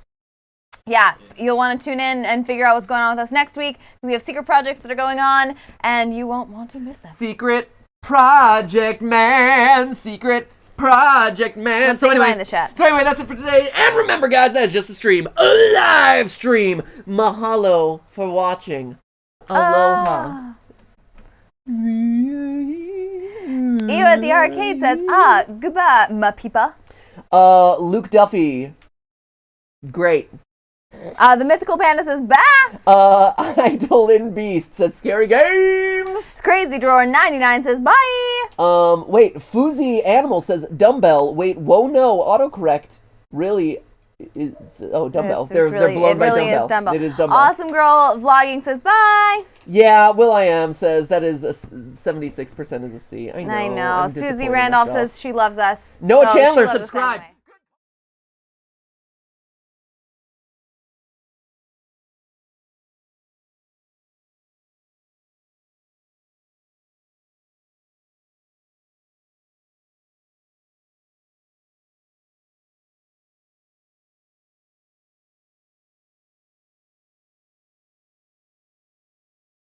Yeah, you'll want to tune in and figure out what's going on with us next week. We have secret projects that are going on, and you won't want to miss them. Secret Project Man. Secret Project Man. Let's say goodbye in the chat. So anyway, that's it for today. And remember, guys, that is just a stream. A live stream. Mahalo for watching. Aloha. Eo at the arcade says, goodbye, ma peepa. Luke Duffy. Great. The Mythical Panda says, bah. Idolin Beast says scary games. Crazy Drawer 99 says, bye. Wait, Foozy Animal says dumbbell. Wait, whoa, no, autocorrect. Really is, dumbbell. It's They're really, blown it by really dumbbell. is dumbbell. It is dumbbell. Awesome Girl Vlogging says, bye. Yeah, Will I Am says that is 76% is a C. I know. I know. I'm Susie disappointed in Randolph myself. says she loves us. Noah So she Chandler, loves us subscribe. anyway.